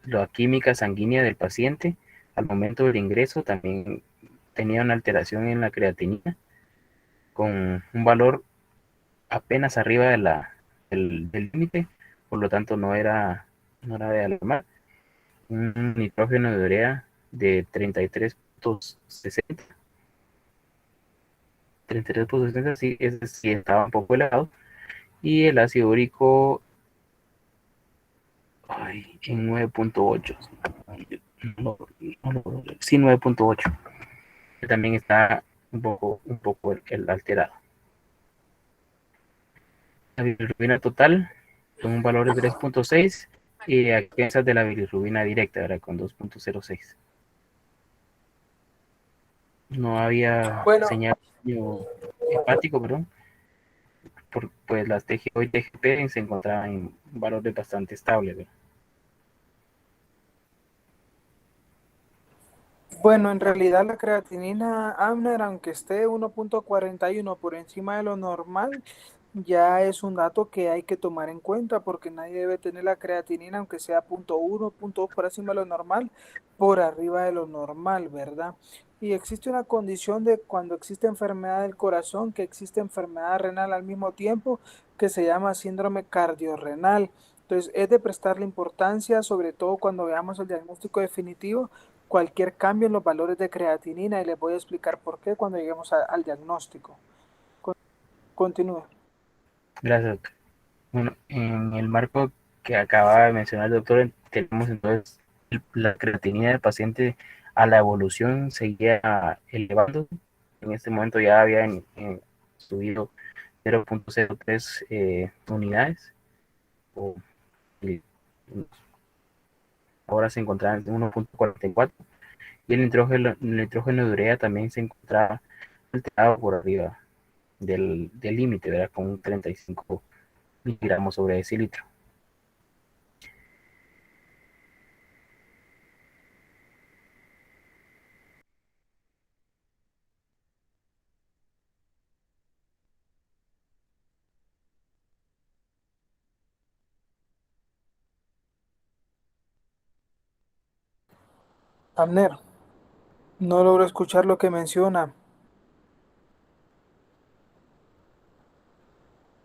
La química sanguínea del paciente al momento del ingreso también tenía una alteración en la creatinina, con un valor apenas arriba del límite, por lo tanto no era de alarmar. Un nitrógeno de urea de 33.60. 33.60, sí, ese sí estaba un poco elevado. Y el ácido úrico en 9.8. Sí, 9.8. También está un poco el alterado. La bilirrubina total con un valor de 3.6 y a expensas de la bilirrubina directa, ¿verdad? Con 2.06. No había señal hepático, perdón. Pues las TGO y TGP se encontraban en valores bastante estables, ¿verdad? Bueno, en realidad la creatinina, Amner, aunque esté 1.41 por encima de lo normal, ya es un dato que hay que tomar en cuenta porque nadie debe tener la creatinina, aunque sea 0.1, 0.2 por encima de lo normal, por arriba de lo normal, ¿verdad? Y existe una condición de cuando existe enfermedad del corazón, que existe enfermedad renal al mismo tiempo, que se llama síndrome cardiorrenal. Entonces, es de prestarle importancia, sobre todo cuando veamos el diagnóstico definitivo, cualquier cambio en los valores de creatinina, y les voy a explicar por qué cuando lleguemos al diagnóstico. Continúe. Gracias, doctor. Bueno, en el marco que acaba de mencionar el doctor, tenemos entonces la creatinina del paciente a la evolución seguía elevando. En este momento ya había subido 0.03 unidades. Ahora se encontraba en 1.44. Y el nitrógeno de urea también se encontraba alterado por arriba del límite, ¿verdad? Con un 35 miligramos sobre decilitro. Abner, no logro escuchar lo que menciona.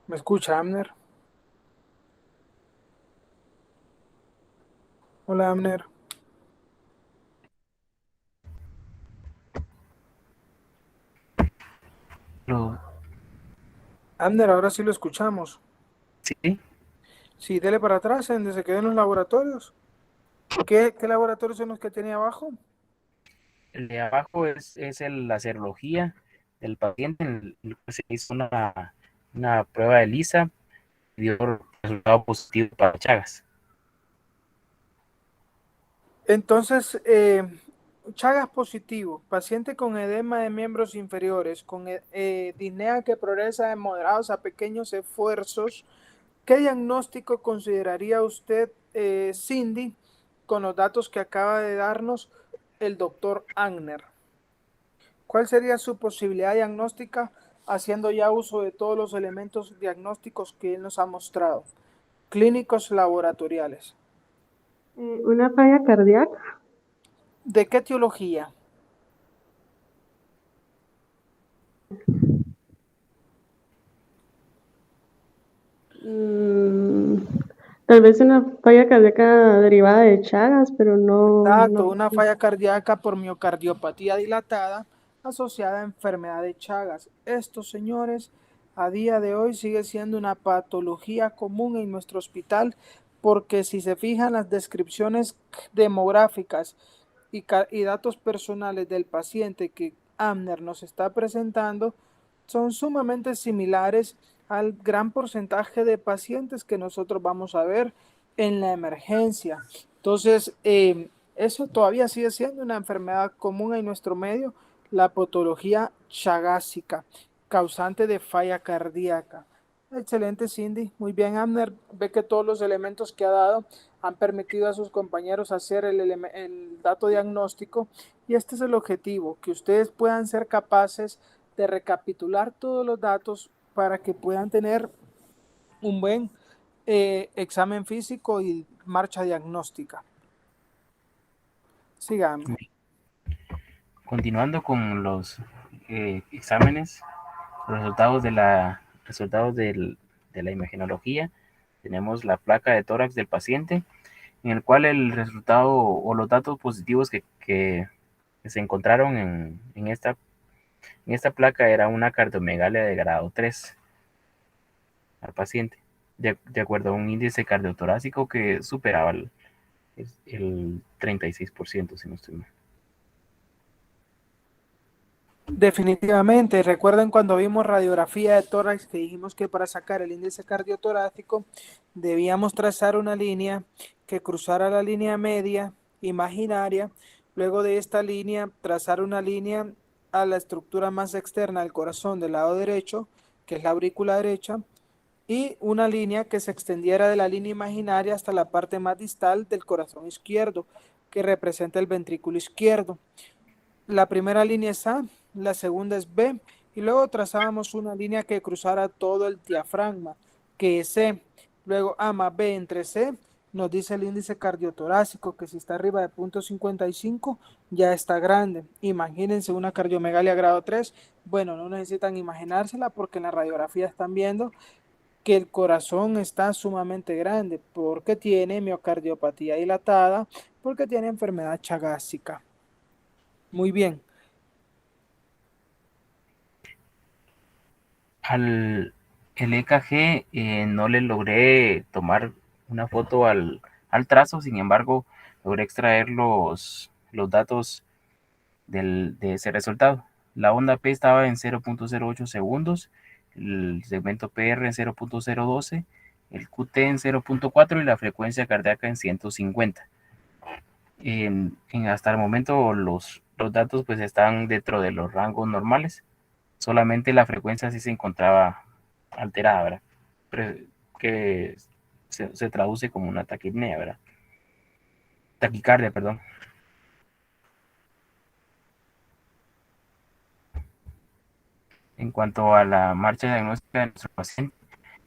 ¿Me escucha, Abner? Hola, Abner. Lo- Abner, ahora sí lo escuchamos. sí, Sí, dele para atrás, en donde se quedó en los laboratorios. ¿Qué laboratorios son los que tenía abajo? el de abajo es la serología del paciente, en el que se hizo una prueba de ELISA y dio resultado positivo para Chagas. Entonces, Chagas positivo, paciente con edema de miembros inferiores, con disnea que progresa de moderados a pequeños esfuerzos. ¿Qué diagnóstico consideraría usted, Cindy, con los datos que acaba de darnos el doctor Agner? ¿Cuál sería su posibilidad diagnóstica haciendo ya uso de todos los elementos diagnósticos que él nos ha mostrado? Clínicos laboratoriales. Una falla cardíaca. ¿De qué etiología? mm, Tal vez una falla cardíaca derivada de Chagas, pero Exacto, una falla cardíaca por miocardiopatía dilatada asociada a enfermedad de Chagas. Esto, señores, a día de hoy sigue siendo una patología común en nuestro hospital porque si se fijan las descripciones demográficas y datos personales del paciente que Amner nos está presentando, son sumamente similares al gran porcentaje de pacientes que nosotros vamos a ver en la emergencia. Entonces, eso todavía sigue siendo una enfermedad común en nuestro medio, la patología chagásica, causante de falla cardíaca. Excelente, Cindy. Muy bien, Amner. Ve que todos los elementos que ha dado han permitido a sus compañeros hacer el dato diagnóstico y este es el objetivo, que ustedes puedan ser capaces de recapitular todos los datos para que puedan tener un buen examen físico y marcha diagnóstica. Sigamos. Continuando con los exámenes, resultados de la imagenología, tenemos la placa de tórax del paciente, en el cual el resultado o los datos positivos que se encontraron en esta placa era una cardiomegalia de grado 3 al paciente, de acuerdo a un índice cardiotorácico que superaba el 36%, si no estoy mal. Definitivamente, recuerden cuando vimos radiografía de tórax que dijimos que para sacar el índice cardiotorácico debíamos trazar una línea que cruzara la línea media imaginaria, luego de esta línea trazar una línea a la estructura más externa del corazón del lado derecho, que es la aurícula derecha, y una línea que se extendiera de la línea imaginaria hasta la parte más distal del corazón izquierdo, que representa el ventrículo izquierdo. La primera línea es A, la segunda es B, y luego trazábamos una línea que cruzara todo el diafragma, que es C. Luego A más B entre C nos dice el índice cardiotorácico, que si está arriba de 0.55 ya está grande. Imagínense una cardiomegalia grado 3. Bueno, no necesitan imaginársela porque en la radiografía están viendo que el corazón está sumamente grande porque tiene miocardiopatía dilatada, porque tiene enfermedad chagásica. Muy bien. El EKG no le logré tomar una foto al trazo, sin embargo, logré extraer los datos de ese resultado. La onda P estaba en 0.08 segundos, el segmento PR en 0.012, el QT en 0.4 y la frecuencia cardíaca en 150. Hasta el momento los datos pues están dentro de los rangos normales. Solamente la frecuencia sí se encontraba alterada, ¿verdad? Que se traduce como una taquipnea, ¿verdad? Taquicardia, perdón. En cuanto a la marcha diagnóstica de nuestro paciente,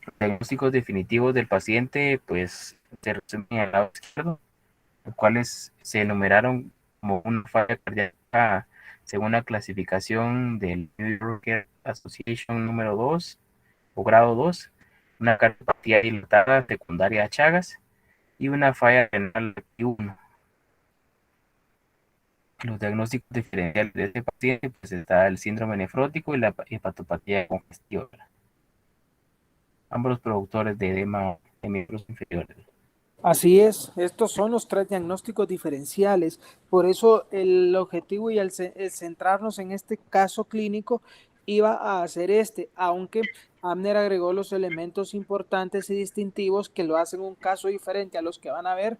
los diagnósticos definitivos del paciente pues se resumen al lado izquierdo, los cuales se enumeraron como una falla cardíaca según la clasificación del New York Association número 2 o grado 2, una cardiopatía dilatada secundaria a Chagas y una falla renal tipo 1. Los diagnósticos diferenciales de este paciente pues está el síndrome nefrótico y la hepatopatía congestiva, ambos productores de edema de miembros inferiores. Así es, estos son los 3 diagnósticos diferenciales. Por eso el objetivo y el centrarnos en este caso clínico iba a ser aunque Abner agregó los elementos importantes y distintivos que lo hacen un caso diferente a los que van a ver,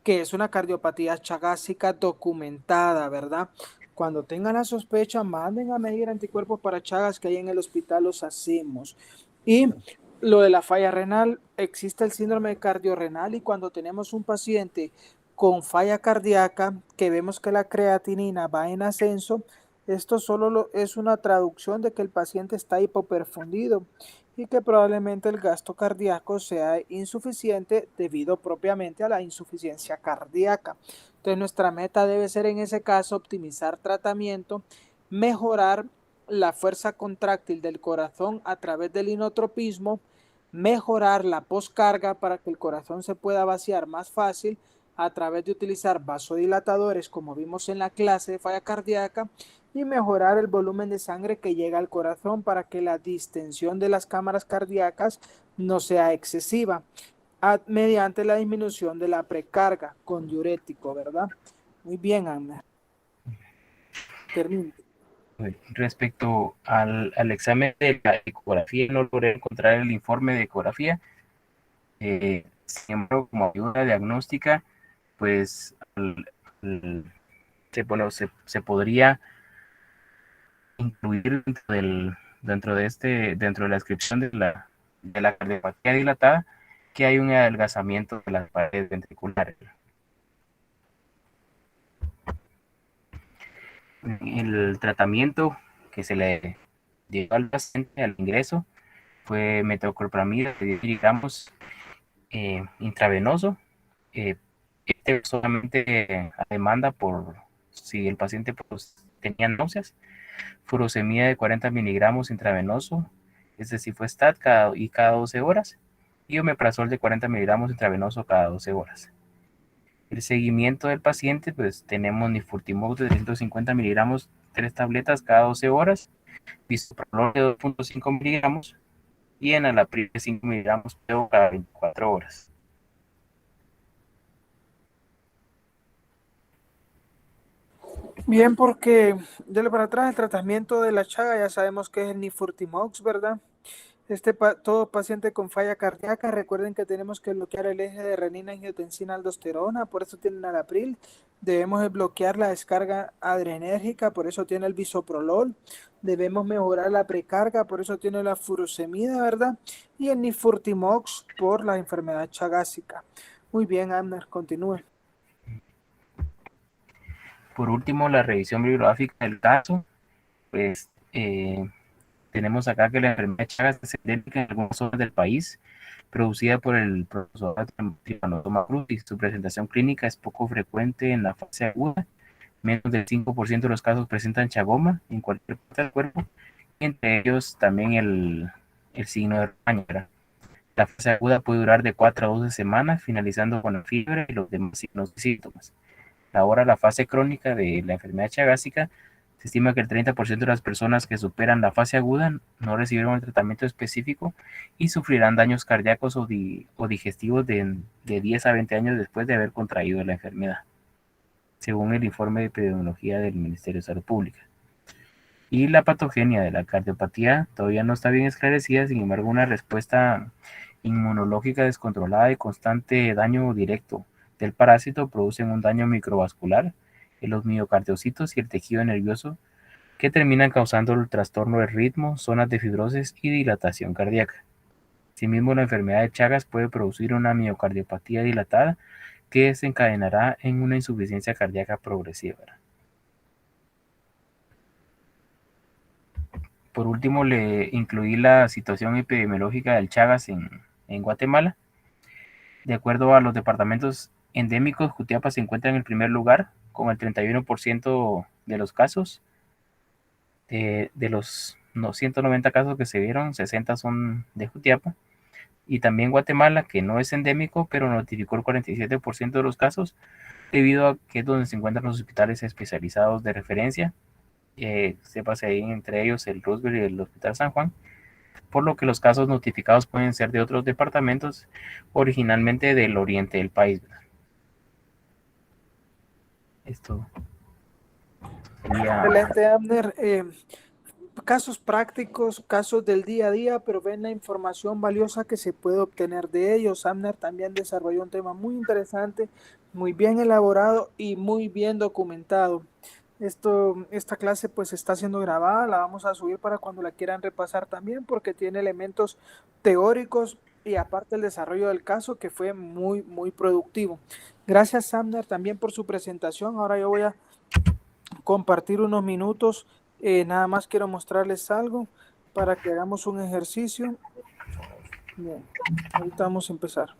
que es una cardiopatía chagásica documentada, ¿verdad? Cuando tengan la sospecha, manden a medir anticuerpos para Chagas, que ahí en el hospital los hacemos. Y lo de la falla renal, existe el síndrome cardiorrenal, y cuando tenemos un paciente con falla cardíaca, que vemos que la creatinina va en ascenso, esto solo es una traducción de que el paciente está hipoperfundido y que probablemente el gasto cardíaco sea insuficiente debido propiamente a la insuficiencia cardíaca. Entonces nuestra meta debe ser en ese caso optimizar tratamiento, mejorar la fuerza contráctil del corazón a través del inotropismo, mejorar la poscarga para que el corazón se pueda vaciar más fácil a través de utilizar vasodilatadores como vimos en la clase de falla cardíaca, y mejorar el volumen de sangre que llega al corazón para que la distensión de las cámaras cardíacas no sea excesiva, mediante la disminución de la precarga con diurético, ¿verdad? Muy bien, Ana. Termino. Respecto al examen de la ecografía, no logré encontrar el informe de ecografía. Sin embargo, como ayuda diagnóstica, pues se podría incluir dentro de la descripción de la cardiopatía dilatada, que hay un adelgazamiento de las paredes ventriculares. El tratamiento que se le dio al paciente al ingreso fue metoclopramida de 10 miligramos intravenoso. Solamente a demanda por si el paciente pues, tenía náuseas. Furosemida de 40 miligramos intravenoso, es decir, fue STAT cada 12 horas, y omeprazol de 40 miligramos intravenoso cada 12 horas. El seguimiento del paciente, pues tenemos nifurtimox de 350 miligramos, 3 tabletas cada 12 horas, bisoprolol de 2.5 miligramos y enalapril de 5 miligramos cada 24 horas. Bien, porque dele para atrás el tratamiento de la chaga, ya sabemos que es el nifurtimox, ¿verdad? Todo paciente con falla cardíaca, recuerden que tenemos que bloquear el eje de renina, angiotensina, aldosterona, por eso tiene enalapril. Debemos bloquear la descarga adrenérgica, por eso tiene el bisoprolol. Debemos mejorar la precarga, por eso tiene la furosemida, ¿verdad? Y el nifurtimox por la enfermedad chagásica. Muy bien, Abner, continúe. Por último, la revisión bibliográfica del caso, pues tenemos acá que la enfermedad de Chagas es endémica en algunas zonas del país, producida por el profesor Toma Cruz, y su presentación clínica es poco frecuente en la fase aguda. Menos del 5% de los casos presentan chagoma en cualquier parte del cuerpo, y entre ellos también el signo de rebaño. La fase aguda puede durar de 4 a 12 semanas, finalizando con la fiebre y los demás signos y síntomas. Ahora, la fase crónica de la enfermedad chagásica, se estima que el 30% de las personas que superan la fase aguda no recibieron el tratamiento específico y sufrirán daños cardíacos o digestivos de 10 a 20 años después de haber contraído la enfermedad, según el informe de epidemiología del Ministerio de Salud Pública. Y la patogenia de la cardiopatía todavía no está bien esclarecida, sin embargo, una respuesta inmunológica descontrolada y constante daño directo del parásito producen un daño microvascular en los miocardiocitos y el tejido nervioso que terminan causando el trastorno del ritmo, zonas de fibrosis y dilatación cardíaca. Asimismo, la enfermedad de Chagas puede producir una miocardiopatía dilatada que desencadenará en una insuficiencia cardíaca progresiva. Por último, le incluí la situación epidemiológica del Chagas en Guatemala. De acuerdo a los departamentos endémicos, Jutiapa se encuentra en el primer lugar con el 31% de los casos. De los 190 casos que se vieron, 60 son de Jutiapa. Y también Guatemala, que no es endémico, pero notificó el 47% de los casos, debido a que es donde se encuentran los hospitales especializados de referencia. Sépase ahí entre ellos el Roosevelt y el Hospital San Juan, por lo que los casos notificados pueden ser de otros departamentos, originalmente del oriente del país. Esto sería... Excelente, Abner. Casos prácticos, casos del día a día, pero ven la información valiosa que se puede obtener de ellos. Abner también desarrolló un tema muy interesante, muy bien elaborado y muy bien documentado. Esta clase pues está siendo grabada, la vamos a subir para cuando la quieran repasar también, porque tiene elementos teóricos y aparte el desarrollo del caso que fue muy, muy productivo. Gracias, Abner, también por su presentación. Ahora yo voy a compartir unos minutos. Nada más quiero mostrarles algo para que hagamos un ejercicio. Bien, ahorita vamos a empezar.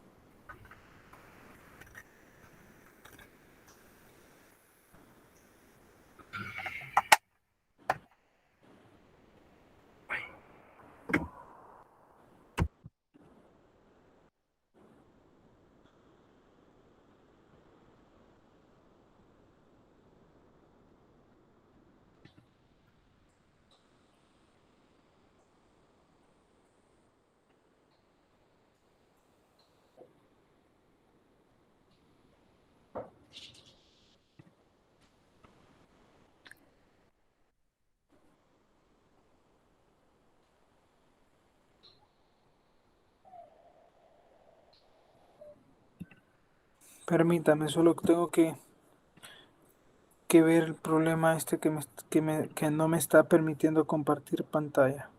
Permítame, solo tengo que ver el problema este que no me está permitiendo compartir pantalla.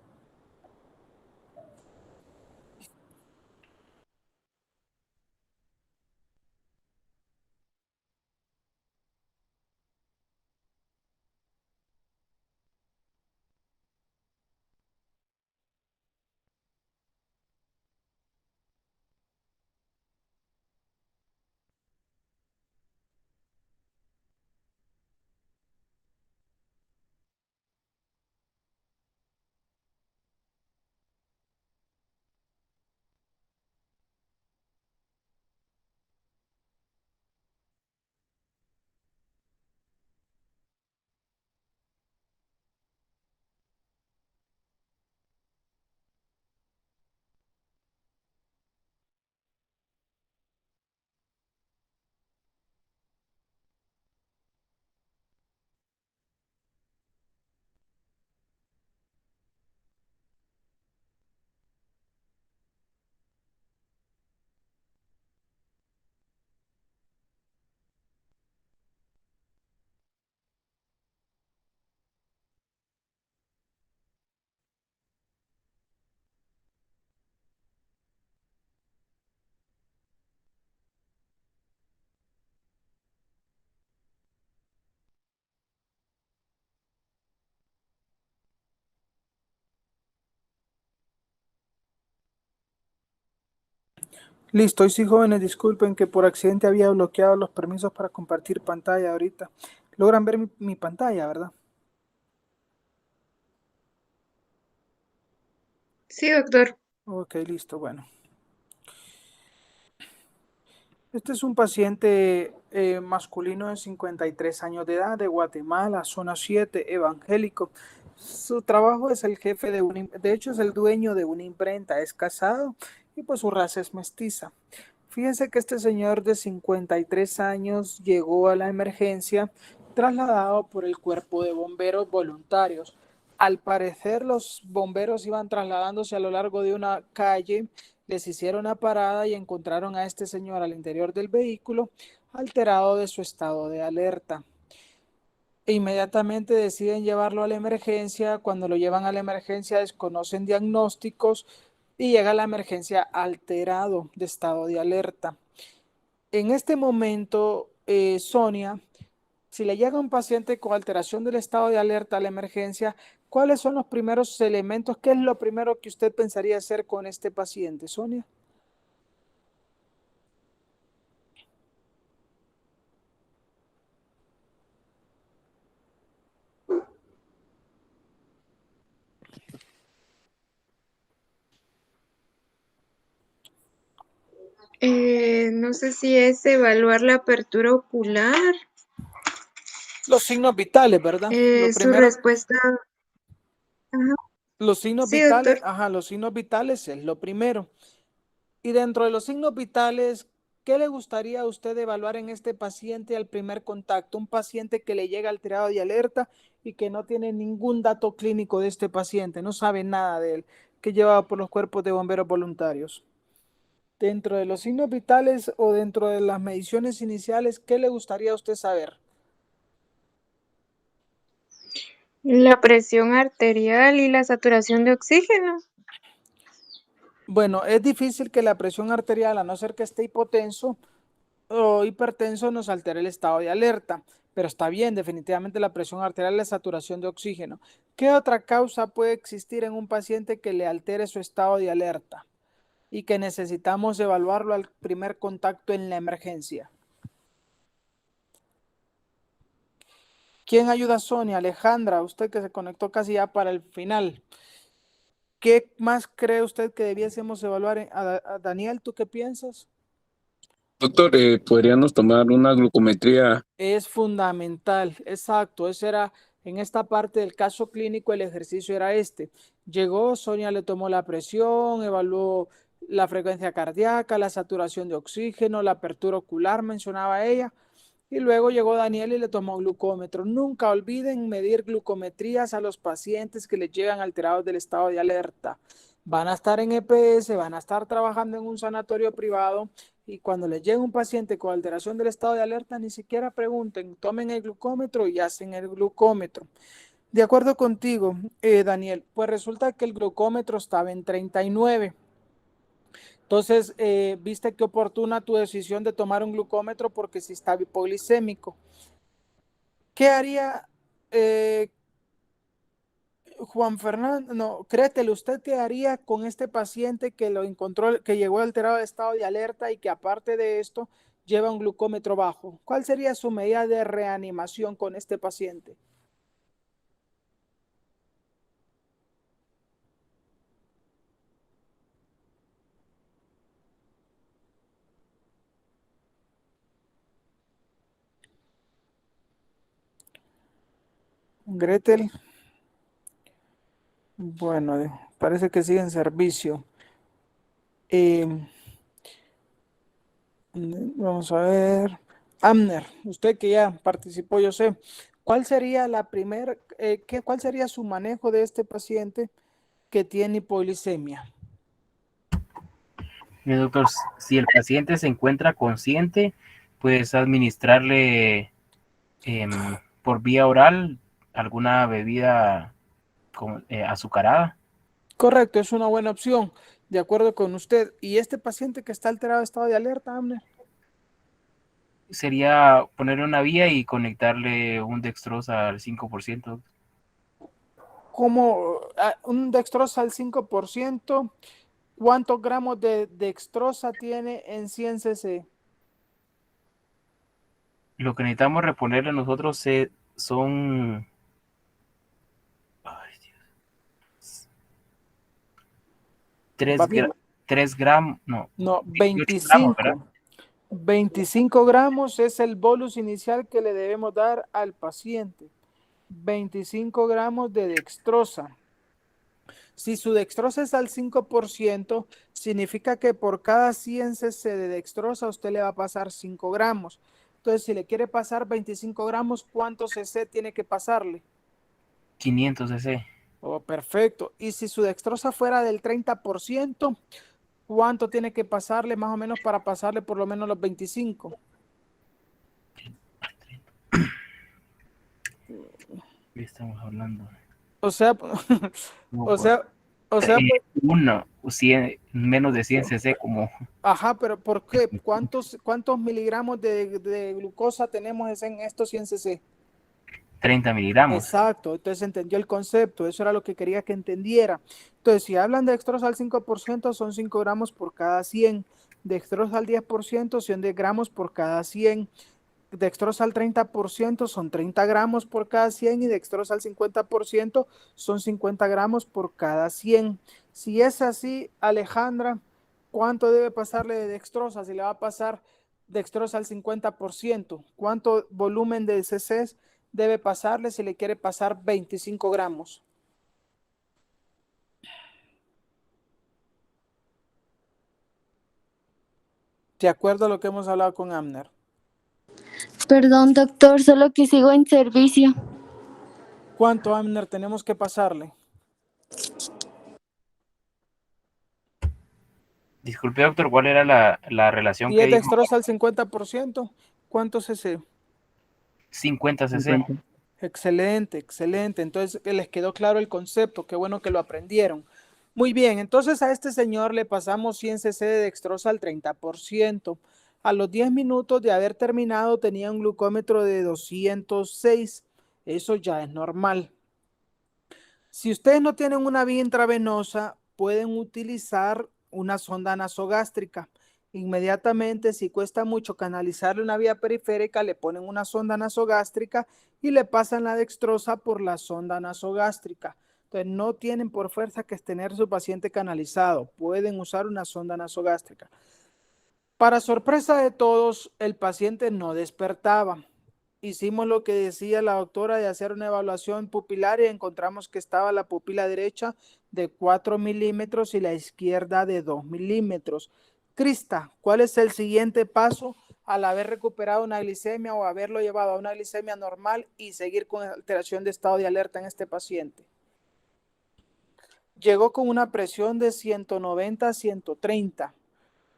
Listo, y sí, jóvenes, disculpen que por accidente había bloqueado los permisos para compartir pantalla ahorita. Logran ver mi pantalla, ¿verdad? Sí, doctor. Ok, listo, bueno. Este es un paciente masculino de 53 años de edad, de Guatemala, zona 7, evangélico. Su trabajo es el jefe de hecho es el dueño de una imprenta, es casado y pues su raza es mestiza. Fíjense que este señor de 53 años llegó a la emergencia trasladado por el cuerpo de bomberos voluntarios. Al parecer los bomberos iban trasladándose a lo largo de una calle les hicieron una parada y encontraron a este señor al interior del vehículo alterado de su estado de alerta. E inmediatamente deciden llevarlo a la emergencia. Cuando lo llevan a la emergencia desconocen diagnósticos y llega a la emergencia alterado de estado de alerta. En este momento, Sonia, si le llega un paciente con alteración del estado de alerta a la emergencia, ¿cuáles son los primeros elementos? ¿Qué es lo primero que usted pensaría hacer con este paciente, Sonia? No sé si es evaluar la apertura ocular, Los signos vitales, ¿verdad? Lo su primero, respuesta. Ajá. los signos Sí, vitales, doctor. los signos vitales es lo primero. Y dentro de los signos vitales, ¿qué le gustaría a usted evaluar en este paciente al primer contacto? Un paciente que le llega alterado de alerta y que no tiene ningún dato clínico de este paciente, no sabe nada de él, que lleva por los cuerpos de bomberos voluntarios. Dentro de los signos vitales o dentro de las mediciones iniciales, ¿qué le gustaría a usted saber? La presión arterial y la saturación de oxígeno. Bueno, es difícil que la presión arterial, a no ser que esté hipotenso o hipertenso, nos altere el estado de alerta. Pero está bien, definitivamente la presión arterial y la saturación de oxígeno. ¿Qué otra causa puede existir en un paciente que le altere su estado de alerta y que necesitamos evaluarlo al primer contacto en la emergencia? ¿Quién ayuda a Sonia? Alejandra, usted que se conectó casi ya para el final. ¿Qué más cree usted que debiésemos evaluar? A Daniel, ¿tú qué piensas? Doctor, ¿podríamos tomar una glucometría? Es fundamental, exacto. Ese era, en esta parte del caso clínico, el ejercicio era este. Llegó, Sonia le tomó la presión, evaluó la frecuencia cardíaca, la saturación de oxígeno, la apertura ocular, mencionaba ella. Y luego llegó Daniel y le tomó glucómetro. Nunca olviden medir glucometrías a los pacientes que les llegan alterados del estado de alerta. Van a estar en EPS, van a estar trabajando en un sanatorio privado y cuando les llegue un paciente con alteración del estado de alerta, ni siquiera pregunten, tomen el glucómetro y hacen el glucómetro. De acuerdo contigo, Daniel, pues resulta que el glucómetro estaba en 39. Entonces, viste qué oportuna tu decisión de tomar un glucómetro porque si está hipoglicémico. ¿Qué haría Juan Fernando? No, créetelo, ¿usted qué haría con este paciente que lo encontró, que llegó alterado de estado de alerta y que aparte de esto lleva un glucómetro bajo? ¿Cuál sería su medida de reanimación con este paciente? Gretel, bueno, parece que sigue en servicio. Vamos a ver. Amner, usted que ya participó, yo sé, ¿cuál sería cuál sería su manejo de este paciente que tiene hipoglicemia? Doctor, si el paciente se encuentra consciente, puedes administrarle por vía oral alguna bebida azucarada. Correcto, es una buena opción, de acuerdo con usted. ¿Y este paciente que está alterado de estado de alerta, Amner? Sería ponerle una vía y conectarle un dextrosa al 5%. Como un dextrosa al 5%, ¿cuántos gramos de dextrosa tiene en 100 cc? Lo que necesitamos reponerle nosotros son 3 ¿Va bien? gramos, no, No, 28 gramos, ¿verdad? 25 gramos es el bolus inicial que le debemos dar al paciente. 25 gramos de dextrosa. Si su dextrosa es al 5%, significa que por cada 100 cc de dextrosa usted le va a pasar 5 gramos. Entonces, si le quiere pasar 25 gramos, ¿cuántos cc tiene que pasarle? 500 cc. Oh, perfecto. Y si su dextrosa fuera del 30%, ¿Cuánto tiene que pasarle más o menos para pasarle por lo menos los 25? ¿Qué estamos hablando? O sea, No, o sea, pues, menos de 100 cc como ajá, pero ¿por qué? ¿Cuántos miligramos de glucosa tenemos en estos 100 cc? 30 miligramos. Exacto, entonces entendió el concepto, eso era lo que quería que entendiera. Entonces, si hablan de dextrosa al 5%, son 5 gramos por cada 100, dextrosa al 10%, son 10 gramos por cada 100, dextrosa al 30% son 30 gramos por cada 100 y dextrosa al 50% son 50 gramos por cada 100. Si es así, Alejandra, ¿cuánto debe pasarle de dextrosa? Si le va a pasar dextrosa al 50%, ¿cuánto volumen de CCs debe pasarle si le quiere pasar 25 gramos? De acuerdo a lo que hemos hablado con Amner. Perdón, doctor, solo que sigo en servicio. ¿Cuánto, Amner, tenemos que pasarle? Disculpe, doctor, ¿cuál era la relación Si que es dijo? dextrosa al 50%, ¿cuánto cc? 50 cc. Excelente, excelente. Entonces les quedó claro el concepto. Qué bueno que lo aprendieron. Muy bien, entonces a este señor le pasamos 100 cc de dextrosa al 30%. A los 10 minutos de haber terminado tenía un glucómetro de 206. Eso ya es normal. Si ustedes no tienen una vía intravenosa, pueden utilizar una sonda nasogástrica. Inmediatamente, si cuesta mucho canalizarle una vía periférica, le ponen una sonda nasogástrica y le pasan la dextrosa por la sonda nasogástrica. Entonces, no tienen por fuerza que tener su paciente canalizado. Pueden usar una sonda nasogástrica. Para sorpresa de todos, el paciente no despertaba. Hicimos lo que decía la doctora de hacer una evaluación pupilar y encontramos que estaba la pupila derecha de 4 milímetros y la izquierda de 2 milímetros. Crista, ¿cuál es el siguiente paso al haber recuperado una glicemia o haberlo llevado a una glicemia normal y seguir con alteración de estado de alerta en este paciente? Llegó con una presión de 190 a 130.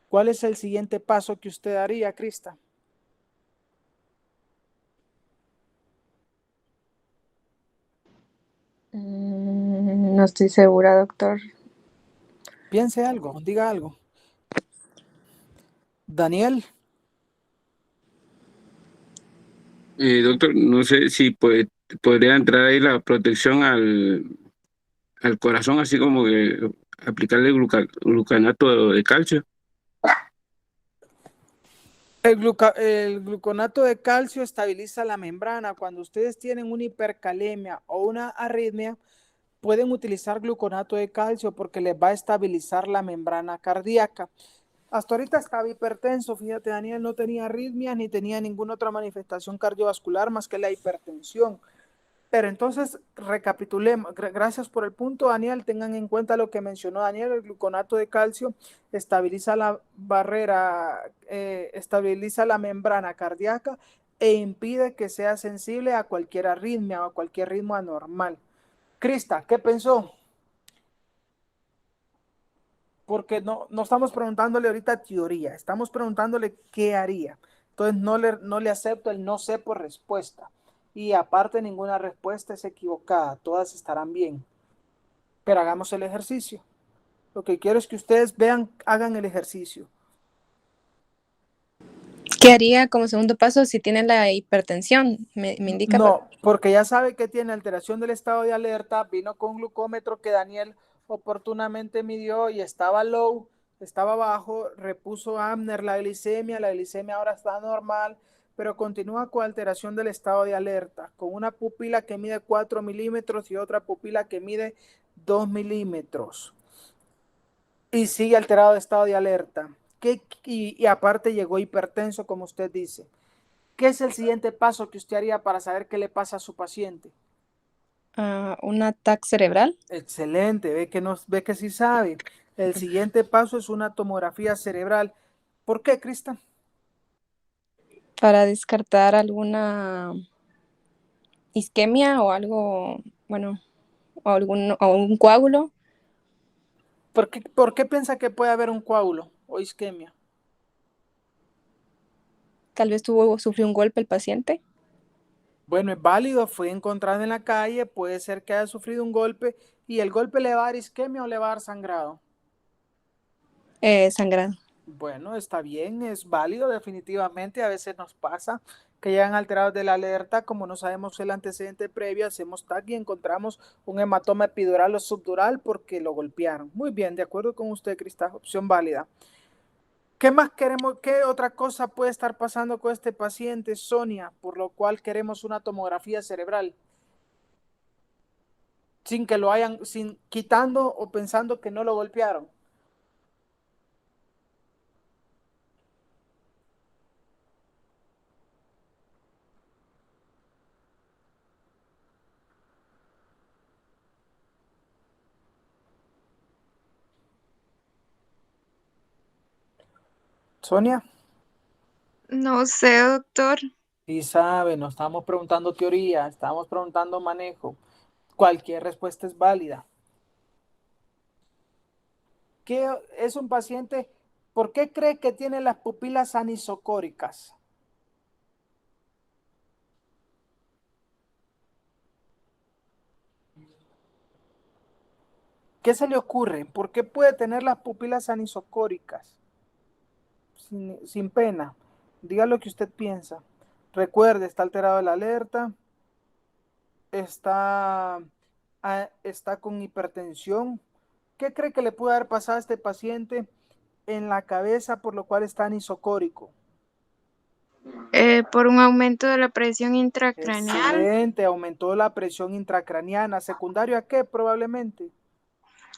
¿Cuál es el siguiente paso que usted haría, Crista? No estoy segura, doctor. Piense algo, diga algo. Daniel. Doctor, no sé si podría entrar ahí la protección al corazón, así como que aplicarle glucanato de calcio. El gluconato de calcio estabiliza la membrana. Cuando ustedes tienen una hipercalemia o una arritmia, pueden utilizar gluconato de calcio porque les va a estabilizar la membrana cardíaca. Hasta ahorita estaba hipertenso, fíjate, Daniel no tenía arritmias ni tenía ninguna otra manifestación cardiovascular más que la hipertensión. Pero entonces, recapitulemos. Gracias por el punto, Daniel. Tengan en cuenta lo que mencionó Daniel. El gluconato de calcio estabiliza la barrera, estabiliza la membrana cardíaca e impide que sea sensible a cualquier arritmia o a cualquier ritmo anormal. Crista, ¿qué pensó? Porque no estamos preguntándole ahorita teoría, estamos preguntándole qué haría. Entonces no le acepto el no sé por respuesta. Y aparte ninguna respuesta es equivocada, todas estarán bien. Pero hagamos el ejercicio. Lo que quiero es que ustedes vean, hagan el ejercicio. ¿Qué haría como segundo paso si tiene la hipertensión? ¿Me indica? No, porque ya sabe que tiene alteración del estado de alerta, vino con glucómetro que Daniel oportunamente midió y estaba low, estaba bajo, repuso Amner la glicemia ahora está normal, pero continúa con alteración del estado de alerta, con una pupila que mide 4 milímetros y otra pupila que mide 2 milímetros. Y sigue alterado de estado de alerta. Y aparte llegó hipertenso, como usted dice. ¿Qué es el siguiente paso que usted haría para saber qué le pasa a su paciente? ¿Un ataque cerebral? Excelente, ve que sí sabe. El siguiente paso es una tomografía cerebral. ¿Por qué, Crista? Para descartar alguna isquemia o algo, bueno, o un coágulo. ¿Por qué piensa que puede haber un coágulo o isquemia? Tal vez sufrió un golpe el paciente. Bueno, es válido, fue encontrado en la calle, puede ser que haya sufrido un golpe y el golpe le va a dar isquemia o le va a dar sangrado. Sangrado. Bueno, está bien, es válido definitivamente, a veces nos pasa que llegan alterados de la alerta, como no sabemos el antecedente previo, hacemos TAC y encontramos un hematoma epidural o subdural porque lo golpearon. Muy bien, de acuerdo con usted, Crista, opción válida. ¿Qué más queremos? ¿Qué otra cosa puede estar pasando con este paciente, Sonia, por lo cual queremos una tomografía cerebral? Sin que lo hayan, sin quitando o pensando que no lo golpearon. Sonia. No sé, doctor. Sí sabe, no estamos preguntando teoría, estamos preguntando manejo. Cualquier respuesta es válida. ¿Qué es un paciente? ¿Por qué cree que tiene las pupilas anisocóricas? ¿Qué se le ocurre? ¿Por qué puede tener las pupilas anisocóricas? Sin pena. Diga lo que usted piensa. Recuerde, está alterado la alerta, está con hipertensión. ¿Qué cree que le puede haber pasado a este paciente en la cabeza por lo cual está anisocórico? Por un aumento de la presión intracraneal. Excelente, aumentó la presión intracraneana. ¿Secundario a qué probablemente?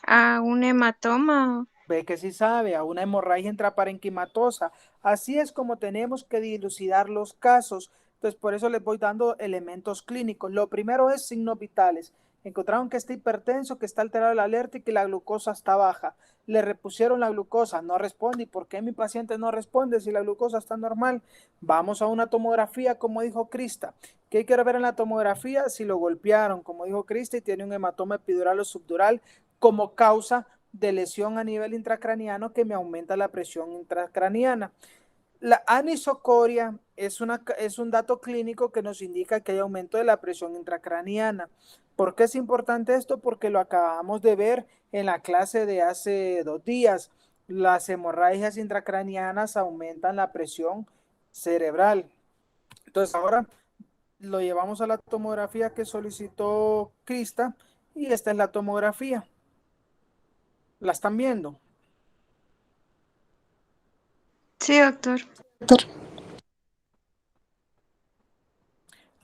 A un hematoma. Ve que sí sabe, a una hemorragia intraparenquimatosa. Así es como tenemos que dilucidar los casos. Entonces, por eso les voy dando elementos clínicos. Lo primero es signos vitales. Encontraron que está hipertenso, que está alterado la alerta y que la glucosa está baja. Le repusieron la glucosa, no responde. ¿Y por qué mi paciente no responde si la glucosa está normal? Vamos a una tomografía, como dijo Crista. ¿Qué quiero ver en la tomografía? Si lo golpearon, como dijo Crista, y tiene un hematoma epidural o subdural como causa de lesión a nivel intracraniano que me aumenta la presión intracraniana. La anisocoria es un dato clínico que nos indica que hay aumento de la presión intracraniana. ¿Por qué es importante esto? Porque lo acabamos de ver en la clase de hace 2 días. Las hemorragias intracranianas aumentan la presión cerebral. Entonces ahora lo llevamos a la tomografía que solicitó Crista y esta es la tomografía. ¿La están viendo? Sí, doctor.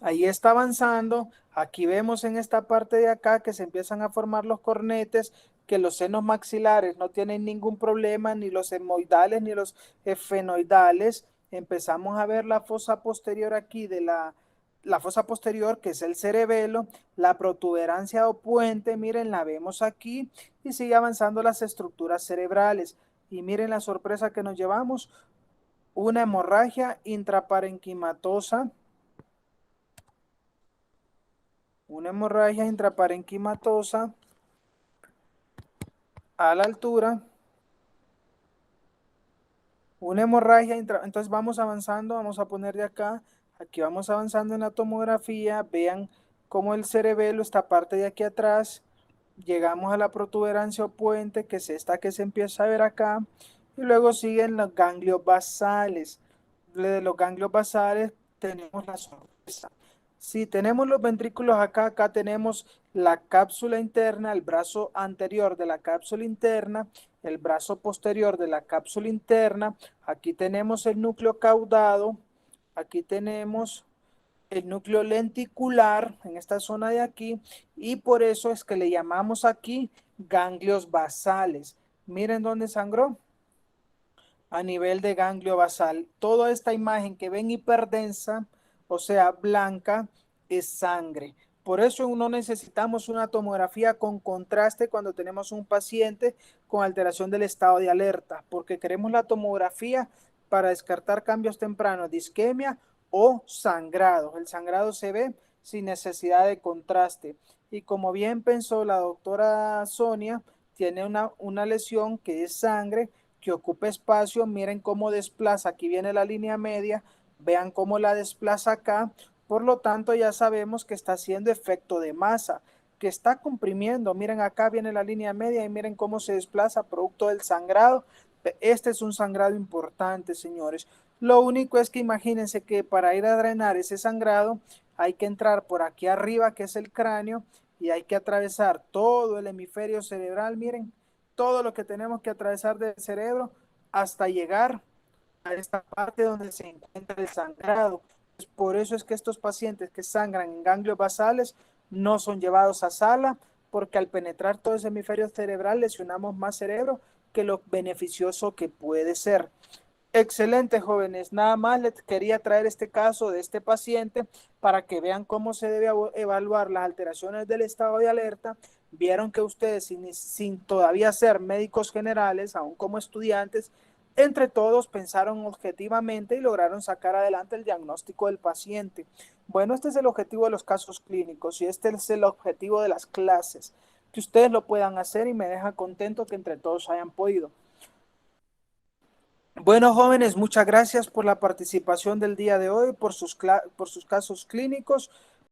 Ahí está avanzando. Aquí vemos en esta parte de acá que se empiezan a formar los cornetes, que los senos maxilares no tienen ningún problema, ni los hemoidales ni los efenoidales. Empezamos a ver la fosa posterior aquí de la fosa posterior, que es el cerebelo, la protuberancia o puente, miren, la vemos aquí y sigue avanzando las estructuras cerebrales. Y miren la sorpresa que nos llevamos, una hemorragia intraparenquimatosa. Una hemorragia intraparenquimatosa a la altura. Una hemorragia entonces vamos avanzando, vamos a poner de acá. Aquí vamos avanzando en la tomografía. Vean cómo el cerebelo, esta parte de aquí atrás. Llegamos a la protuberancia o puente, que es esta que se empieza a ver acá. Y luego siguen los ganglios basales. De los ganglios basales tenemos la sorpresa. Si tenemos los ventrículos acá tenemos la cápsula interna, el brazo anterior de la cápsula interna, el brazo posterior de la cápsula interna. Aquí tenemos el núcleo caudado, aquí tenemos el núcleo lenticular en esta zona de aquí y por eso es que le llamamos aquí ganglios basales. Miren dónde sangró. A nivel de ganglio basal. Toda esta imagen que ven hiperdensa, o sea, blanca, es sangre. Por eso no necesitamos una tomografía con contraste cuando tenemos un paciente con alteración del estado de alerta, porque queremos la tomografía para descartar cambios tempranos de isquemia o sangrado. El sangrado se ve sin necesidad de contraste. Y como bien pensó la doctora Sonia, tiene una lesión que es sangre, que ocupa espacio. Miren cómo desplaza, aquí viene la línea media, vean cómo la desplaza acá. Por lo tanto, ya sabemos que está haciendo efecto de masa, que está comprimiendo. Miren, acá viene la línea media y miren cómo se desplaza producto del sangrado. Este es un sangrado importante, señores. Lo único es que imagínense que para ir a drenar ese sangrado hay que entrar por aquí arriba, que es el cráneo, y hay que atravesar todo el hemisferio cerebral. Miren, todo lo que tenemos que atravesar del cerebro hasta llegar a esta parte donde se encuentra el sangrado. Por eso es que estos pacientes que sangran en ganglios basales no son llevados a sala, porque al penetrar todo ese hemisferio cerebral lesionamos más cerebro que lo beneficioso que puede ser. Excelente, jóvenes. Nada más les quería traer este caso de este paciente para que vean cómo se debe evaluar las alteraciones del estado de alerta. Vieron que ustedes, sin todavía ser médicos generales, aún como estudiantes, entre todos pensaron objetivamente y lograron sacar adelante el diagnóstico del paciente. Bueno, este es el objetivo de los casos clínicos y este es el objetivo de las clases, que ustedes lo puedan hacer, y me deja contento que entre todos hayan podido. Bueno, jóvenes, muchas gracias por la participación del día de hoy, por sus casos clínicos.